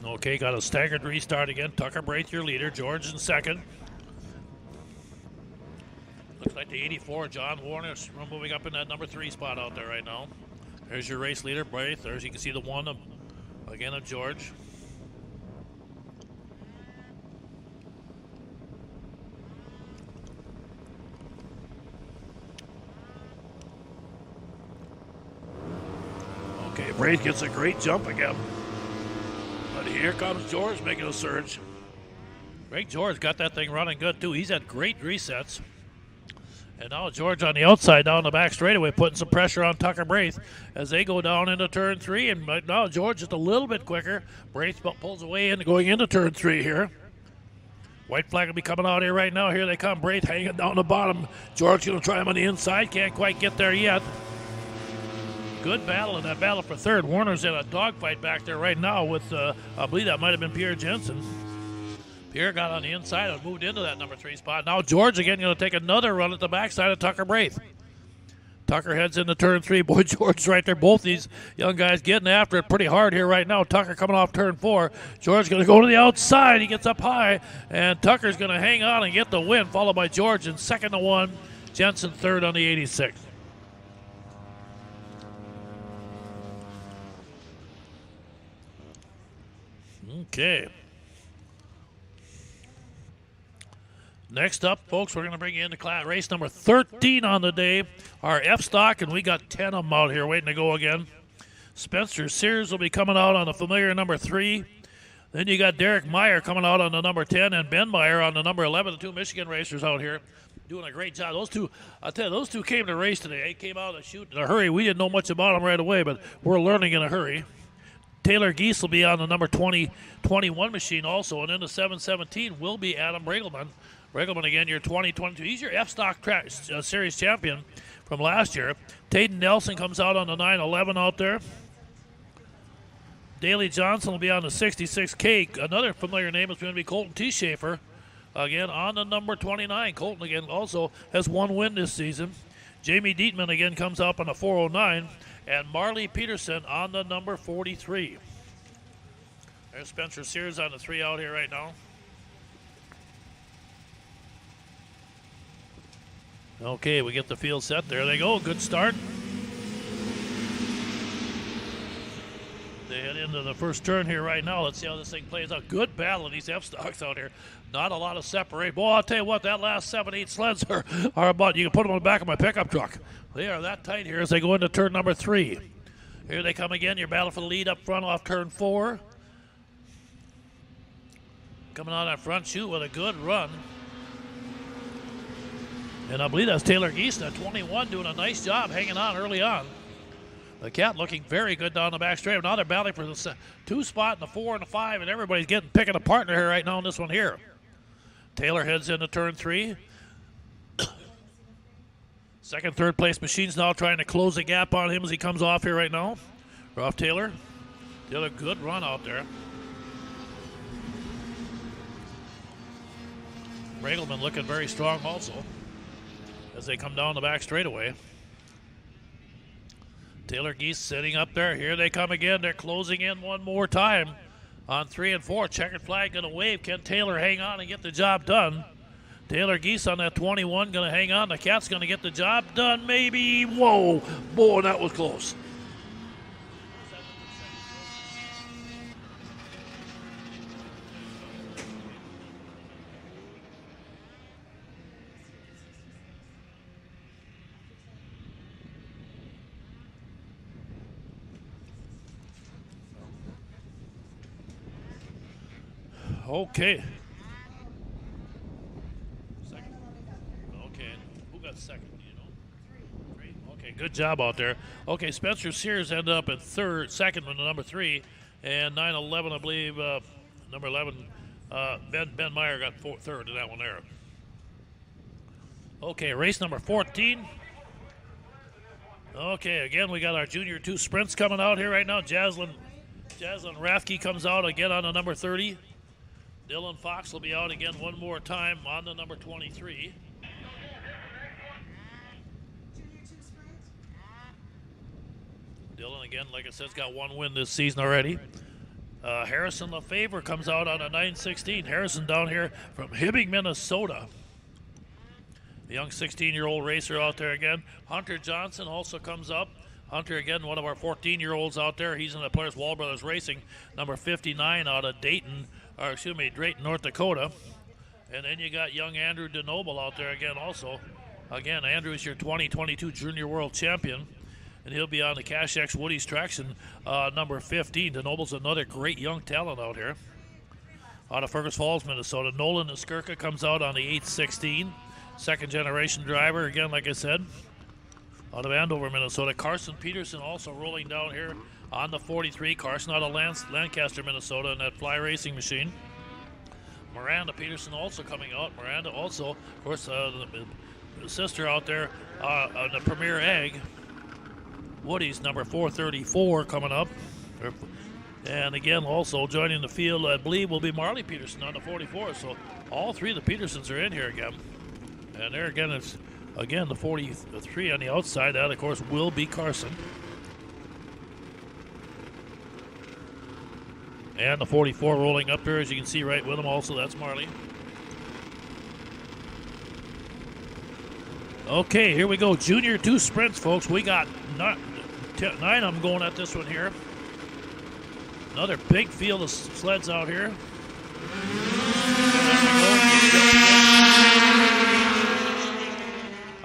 Okay, got a staggered restart again. Tucker Braith, your leader. George in second. Looks like the 84, John Warner, moving up in that number 3 spot out there right now. There's your race leader, Braith. There's, you can see the 1 of George. Braith gets a great jump again. But here comes George making a surge. Greg George got that thing running good too. He's had great resets. And now George on the outside down the back straightaway putting some pressure on Tucker Braith as they go down into turn 3. And right now George just a little bit quicker. Braith pulls away and going into turn 3 here. White flag will be coming out here right now. Here they come. Braith hanging down the bottom. George going to try him on the inside. Can't quite get there yet. Good battle in that battle for third. Warner's in a dogfight back there right now with, I believe that might have been Pierre Jensen. Pierre got on the inside and moved into that number 3 spot. Now George again going to take another run at the backside of Tucker Braith. Tucker heads into turn 3. Boy, George's right there. Both these young guys getting after it pretty hard here right now. Tucker coming off turn 4. George going to go to the outside. He gets up high, and Tucker's going to hang on and get the win, followed by George in second to 1. Jensen third on the 86. Okay. Next up, folks, we're going to bring you into class race number 13 on the day, our F-Stock, and we got 10 of them out here waiting to go again. Spencer Sears will be coming out on the familiar number 3. Then you got Derek Meyer coming out on the number 10 and Ben Meyer on the number 11, the two Michigan racers out here doing a great job. Those two, I'll tell you, those two came to race today. They came out and shoot in a hurry. We didn't know much about them right away, but we're learning in a hurry. Taylor Geese will be on the number 2021 machine also, and then the 717 will be Adam Bregelman. Bregelman again, your 2022. He's your F-Stock Series champion from last year. Tayden Nelson comes out on the 911 out there. Daley Johnson will be on the 66K. Another familiar name is going to be Colton T. Schaefer. Again, on the number 29. Colton, again, also has one win this season. Jamie Dietman, again, comes up on the 409. And Marley Peterson on the number 43. There's Spencer Sears on the 3 out here right now. Okay, we get the field set. There they go. Good start. They head into the first turn here right now. Let's see how this thing plays out. Good battle of these F-Stocks out here. Not a lot of separate. Boy, I'll tell you what, that last 7-8 sleds are about, you can put them on the back of my pickup truck. They are that tight here as they go into turn number 3. Here they come again. Your battle for the lead up front off turn 4. Coming on that front chute with a good run. And I believe that's Taylor Geese at 21 doing a nice job hanging on early on. The Cat looking very good down the back straight. Now they're battling for the 2 spot and the 4 and the 5, and everybody's picking a partner here right now in this one here. Taylor heads into turn 3. Second, third place machines now trying to close the gap on him as he comes off here right now. Off Taylor. Taylor, good run out there. Bregelman looking very strong also as they come down the back straightaway. Taylor Geese sitting up there. Here they come again. They're closing in one more time on 3 and 4. Checkered flag going to wave. Can Taylor hang on and get the job done? Taylor Geese on that 21 going to hang on. The Cat's going to get the job done maybe. Whoa. Boy, that was close. Okay. Second. Okay. Who got second? Do you know? 3. Okay, good job out there. Okay, Spencer Sears ended up at second with the number 3, and 911, I believe, number 11, Ben Meyer got third in that one there. Okay, race number 14. Okay, again, we got our Junior 2 sprints coming out here right now. Jaslyn Rathke comes out again on the number 30. Dylan Fox will be out again one more time on the number 23. Dylan, again, like I said, has got one win this season already. Harrison LaFavor comes out on a 916. Harrison down here from Hibbing, Minnesota. The young 16-year-old racer out there again. Hunter Johnson also comes up. Hunter, again, one of our 14-year-olds out there. He's in the Players Wall Brothers Racing, number 59 out of Drayton, North Dakota. And then you got young Andrew DeNoble out there again also. Again, Andrew is your 2022 Junior World Champion. and he'll be on the Cash X Woody's Traction number 15. DeNoble's another great young talent out here. Out of Fergus Falls, Minnesota. Nolan Skirka comes out on the 816. Second generation driver, again, like I said, out of Andover, Minnesota. Carson Peterson also rolling down here on the 43. Carson out of Lancaster, Minnesota, in that fly racing machine. Miranda Peterson also coming out. Miranda also, of course, the sister out there on the Premier Ag. Woody's number 434 coming up. And again, also joining the field, I believe, will be Marley Peterson on the 44. So all three of the Petersons are in here again. And there again, it's again the 43 on the outside. That, of course, will be Carson. And the 44 rolling up there, as you can see right with him also, that's Marley. Okay, here we go. Junior 2 sprints, folks. We got 9 of them going at this one here. Another big field of sleds out here.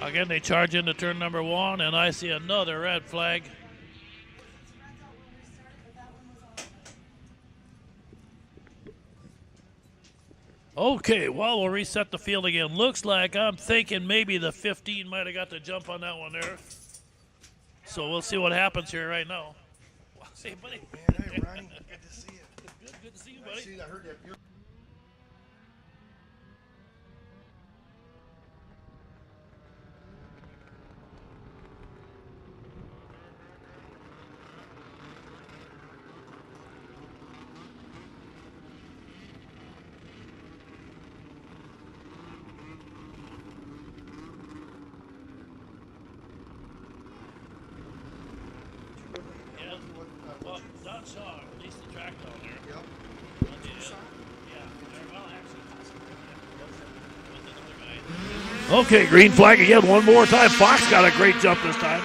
Again, they charge into turn number 1, and I see another red flag. Okay, well, we'll reset the field again. Looks like I'm thinking maybe the 15 might have got the jump on that one there. So we'll see what happens here right now. Hey, buddy. Hey, Ronnie. Good to see you. Good to see you, buddy. I heard that. Well, Don Shaw released the track down there. Yep. Okay, green flag again one more time. Fox got a great jump this time.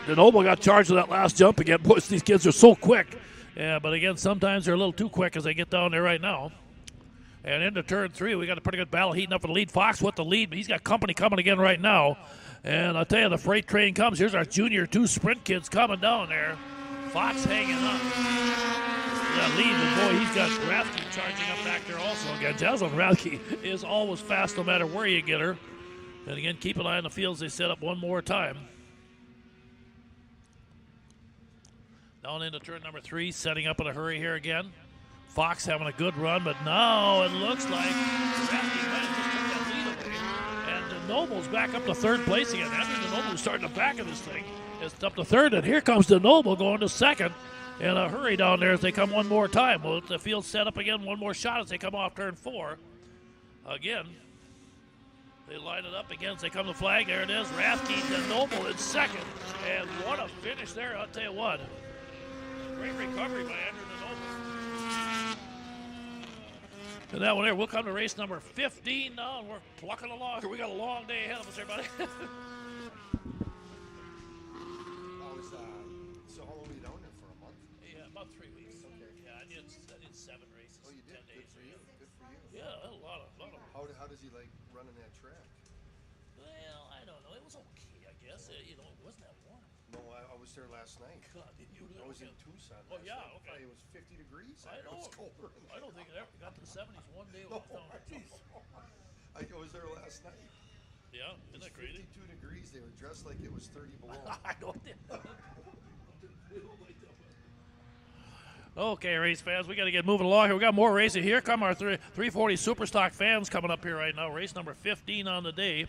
DeNoble got charged with that last jump again. Boy, these kids are so quick. Yeah, but again, sometimes they're a little too quick as they get down there right now. And into turn 3, we got a pretty good battle heating up for the lead. Fox with the lead, but he's got company coming again right now. And I'll tell you, the freight train comes. Here's our junior 2 sprint kids coming down there. Fox hanging up. Yeah, lead, but boy, he's got Rathke charging up back there also again. Jaslyn Rathke is always fast no matter where you get her. And again, keep an eye on the fields they set up one more time. Down into turn number 3, setting up in a hurry here again. Fox having a good run, but now it looks like Rathke might have just took that lead away. And DeNoble's back up to 3rd place again. Andrew DeNoble's starting to back of this thing. It's up to 3rd, and here comes DeNoble going to 2nd. In a hurry down there as they come one more time. Well, the field set up again, one more shot as they come off turn 4. Again, they line it up again as they come to the flag. There it is. Rathke DeNoble in 2nd. And what a finish there, I'll tell you what. Great recovery by Andrew DeNoble. And that one there, we'll come to race number 15 now, and we're plucking along. We got a long day ahead of us, everybody. So how long were you down there for? A month? Yeah, about 3 weeks. Okay. Yeah, I did 7 races. Oh, you did? 10 days. Good for you. Good for you. Yeah, a lot of. How does he like running that track? Well, I don't know. It was okay, I guess. It wasn't that warm. No, I was there last night. God, I was in Tucson. Oh, last yeah, night. okay. It was 50 degrees. I know. It was colder. I don't think it ever got to the 70s one day. No, When I was there last night. Yeah, isn't that crazy? 52 degrees. They were dressed like it was 30 below. I don't think. Okay, race fans, we got to get moving along here. We got more racing. Here come our 340 Superstock fans coming up here right now. Race number 15 on the day.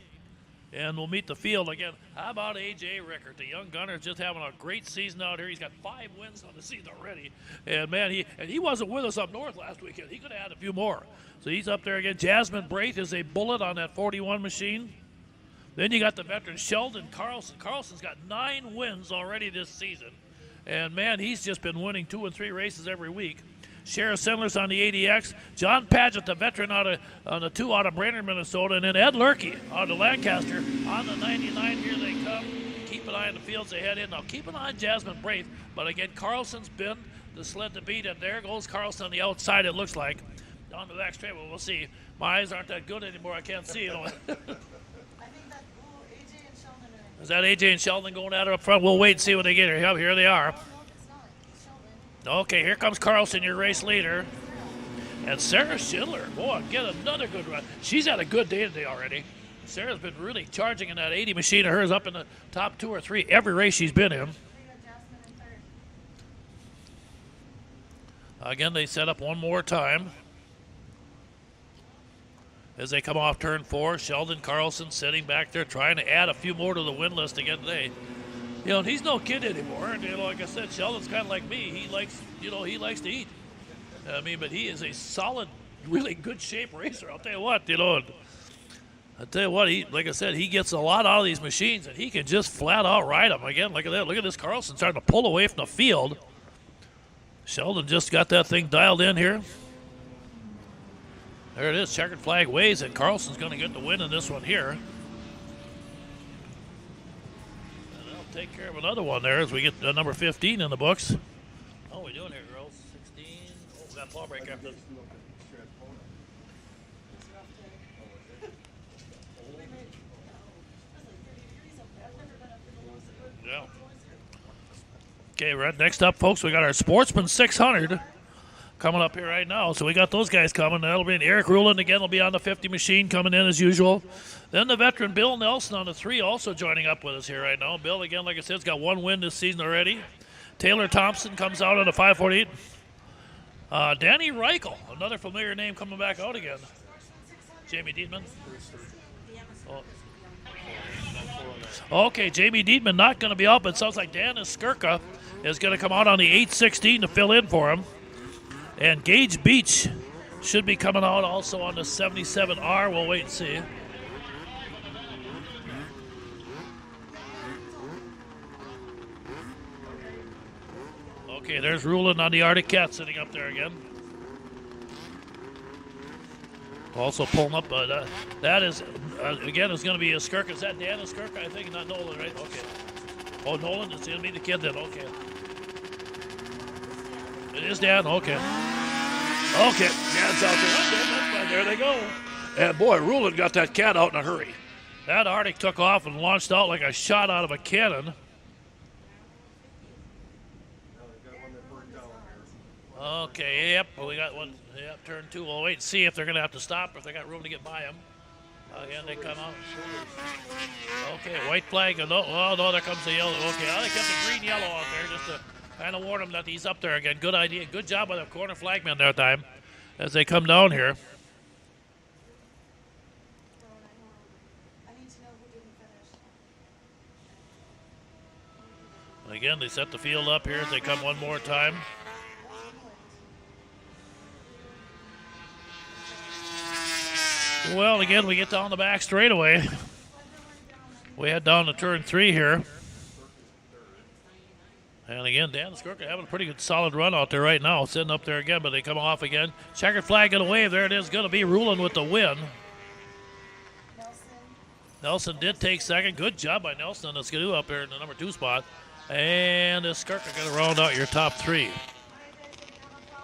And we'll meet the field again. How about A.J. Rickert? The young gunner's just having a great season out here. He's got 5 wins on the season already. And, man, he wasn't with us up north last weekend. He could have had a few more. So he's up there again. Jasmine Braith is a bullet on that 41 machine. Then you got the veteran Sheldon Carlson. Carlson's got 9 wins already this season. And, man, he's just been winning 2 and 3 races every week. Sheriff Sendler's on the 80X. John Padgett, the veteran on the 2 out of Brainerd, Minnesota. And then Ed Lurkey out of Lancaster on the 99. Here they come. Keep an eye on the fields they head in. Now, keep an eye on Jasmine Braith. But, again, Carlson's been the sled to beat. And there goes Carlson on the outside, it looks like. On the back straight, well, we'll see. My eyes aren't that good anymore. I can't see, you know. I think that AJ and Sheldon Is that AJ and Sheldon going at it up front? We'll wait and see what they get here. Yep, here they are. Okay, here comes Carlson, your race leader. And Sarah Schindler, boy, get another good run. She's had a good day today already. Sarah's been really charging in that 80 machine of hers, up in the top 2 or 3 every race she's been in. Again, they set up one more time. As they come off turn 4, Sheldon Carlson sitting back there trying to add a few more to the win list again today. You know, and he's no kid anymore. And, you know, like I said, Sheldon's kind of like me. He likes, you know, he likes to eat. I mean, but he is a solid, really good shape racer. I'll tell you what, you know. I'll tell you what, he, like I said, he gets a lot out of these machines, and he can just flat out ride them. Again, look at that. Look at this Carlson starting to pull away from the field. Sheldon just got that thing dialed in here. There it is, checkered flag waves, and Carlson's going to get the win in this one here. And they'll take care of another one there as we get number 15 in the books. How are we doing here, girls? 16. Oh, we got ball break after this. Yeah. Okay, right, next up, folks, we got our Sportsman 600 coming up here right now. So we got those guys coming. That'll be Eric Ruland again. Will be on the 50 machine coming in as usual. Then the veteran Bill Nelson on the 3 also joining up with us here right now. Bill, again, like I said, has got 1 win this season already. Taylor Thompson comes out on the 548. Danny Reichel, another familiar name coming back out again. Jamie Dietman. Oh. Okay, Jamie Dietman not going to be out, but it sounds like Dan Skirka is going to come out on the 816 to fill in for him. And Gage Beach should be coming out also on the 77R. We'll wait and see. Okay, there's Ruland on the Arctic Cat sitting up there again. Also pulling up, but that is, again, it's going to be a Skirk. Is that Dan Skirk? I think, not Nolan, right? Okay. Oh, Nolan, it's going to be the kid then, okay. It is Dan, okay. Okay, Dan's out there. Okay, there they go. And boy, Ruland got that cat out in a hurry. That Arctic took off and launched out like a shot out of a cannon. Okay, yep, we got one. Yep, turn 2. We'll wait and see if they're going to have to stop or if they got room to get by him. Again, they come out. Okay, white flag. Oh, no, there comes the yellow. Okay, they kept the green yellow out there just to kind of warn him that he's up there again. Good idea. Good job by the corner flagman that time as they come down here. Again, they set the field up here as they come one more time. Well, again, we get down the back straightaway. We head down to turn 3 here. And again, Dan Skirka having a pretty good solid run out there right now, sitting up there again, but they come off again. Checkered flag going to wave. There it is, going to be Ruland with the win. Nelson did take second. Good job by Nelson on the skidoo up there in the number 2 spot. And this Skirka going to round out your top 3.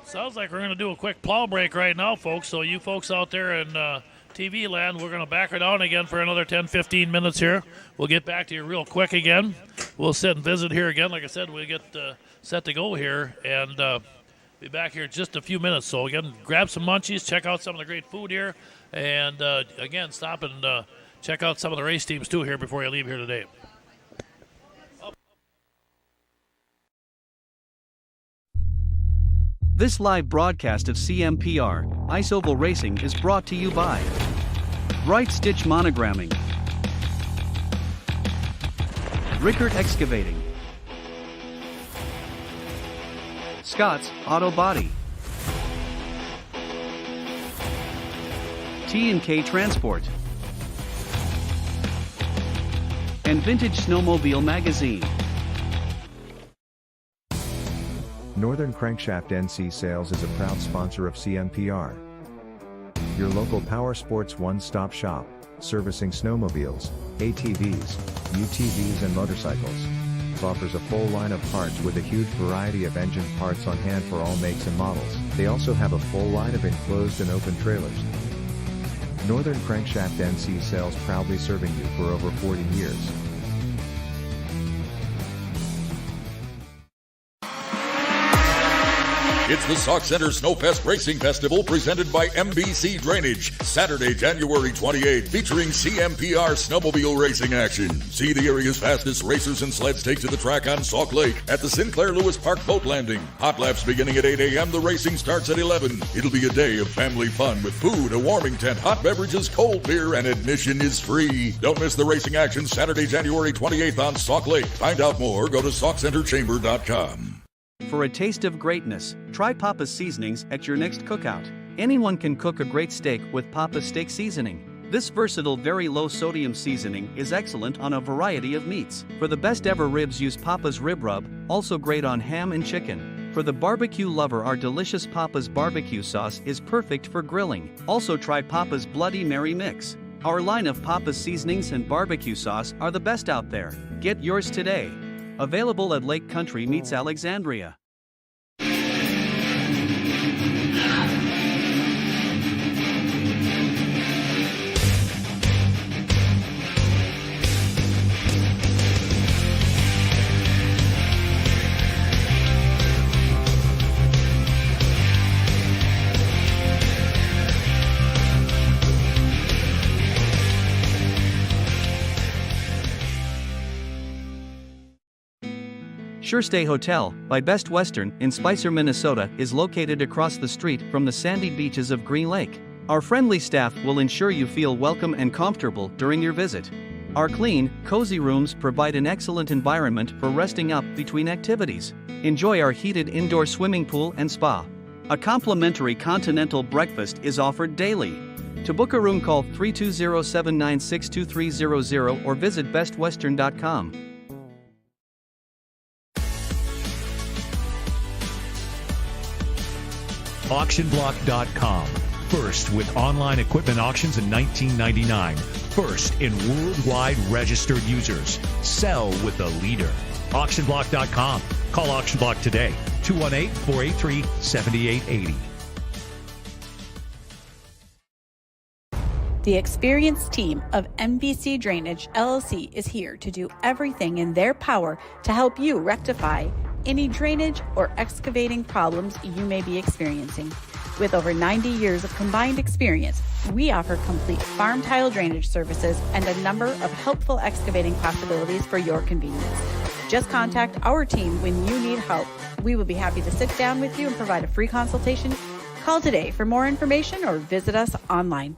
Sounds like we're going to do a quick plow break right now, folks. So you folks out there in TV land, we're going to back her down again for another 10-15 minutes here. We'll get back to you real quick again. We'll sit and visit here again. Like I said, we'll get set to go here and be back here in just a few minutes. So again, grab some munchies, check out some of the great food here, and again, stop and check out some of the race teams too here before you leave here today. This live broadcast of CMPR, Ice Oval Racing is brought to you by Bright Stitch Monogramming, Rickert Excavating, Scott's Auto Body, T&K Transport, and Vintage Snowmobile Magazine. Northern Crankshaft NC Sales is a proud sponsor of CMPR. Your local power sports one-stop shop, servicing snowmobiles, ATVs, UTVs and motorcycles. Offers a full line of parts with a huge variety of engine parts on hand for all makes and models. They also have a full line of enclosed and open trailers. Northern Crankshaft NC Sales, proudly serving you for over 40 years. It's the Sauk Center Snowfest Racing Festival presented by MBC Drainage. Saturday, January 28th, featuring CMPR snowmobile racing action. See the area's fastest racers and sleds take to the track on Sauk Lake at the Sinclair Lewis Park boat landing. Hot laps beginning at 8 a.m. The racing starts at 11. It'll be a day of family fun with food, a warming tent, hot beverages, cold beer, and admission is free. Don't miss the racing action Saturday, January 28th on Sauk Lake. Find out more, go to SaukCenterChamber.com. For a taste of greatness, try Papa's seasonings at your next cookout. Anyone can cook a great steak with Papa's steak seasoning. This versatile, very low sodium seasoning is excellent on a variety of meats. For the best ever ribs, use Papa's Rib Rub, also great on ham and chicken. For the barbecue lover, our delicious Papa's barbecue sauce is perfect for grilling. Also try Papa's Bloody Mary mix. Our line of Papa's seasonings and barbecue sauce are the best out there. Get yours today. Available at Lake Country Meats Alexandria. SureStay Hotel by Best Western in Spicer, Minnesota is located across the street from the sandy beaches of Green Lake. Our friendly staff will ensure you feel welcome and comfortable during your visit. Our clean, cozy rooms provide an excellent environment for resting up between activities. Enjoy our heated indoor swimming pool and spa. A complimentary continental breakfast is offered daily. To book a room, call 320-796-2300 or visit bestwestern.com. AuctionBlock.com. First with online equipment auctions in 1999. First in worldwide registered users. Sell with a leader. AuctionBlock.com. Call AuctionBlock today. 218-483-7880. The experienced team of MBC Drainage LLC is here to do everything in their power to help you rectify any drainage or excavating problems you may be experiencing. With over 90 years of combined experience, we offer complete farm tile drainage services and a number of helpful excavating possibilities for your convenience. Just contact our team when you need help. We will be happy to sit down with you and provide a free consultation. Call today for more information or visit us online.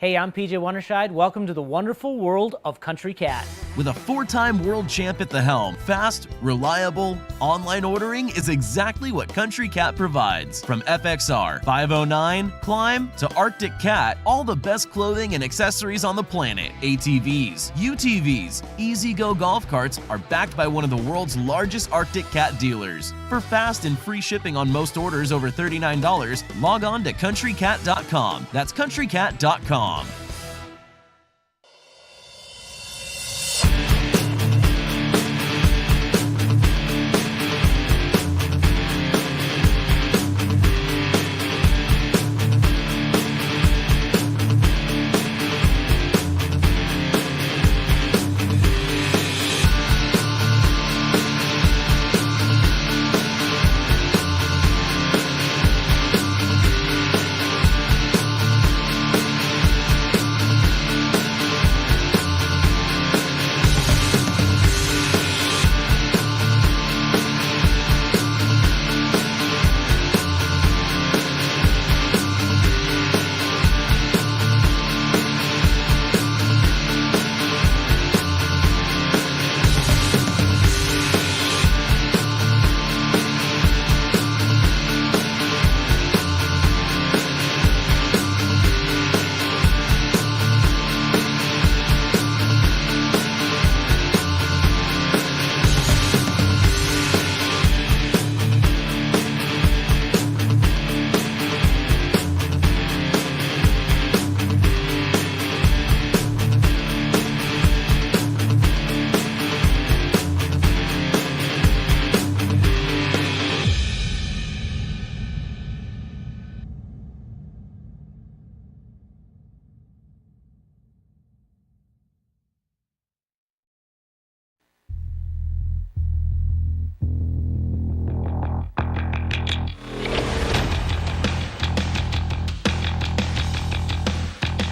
Hey, I'm PJ Wonderscheid. Welcome to the wonderful world of Country Cat. With a 4-time world champ at the helm, fast, reliable, online ordering is exactly what Country Cat provides. From FXR, 509, Climb, to Arctic Cat, all the best clothing and accessories on the planet. ATVs, UTVs, E-Z-Go golf carts are backed by one of the world's largest Arctic Cat dealers. For fast and free shipping on most orders over $39, log on to countrycat.com. That's countrycat.com.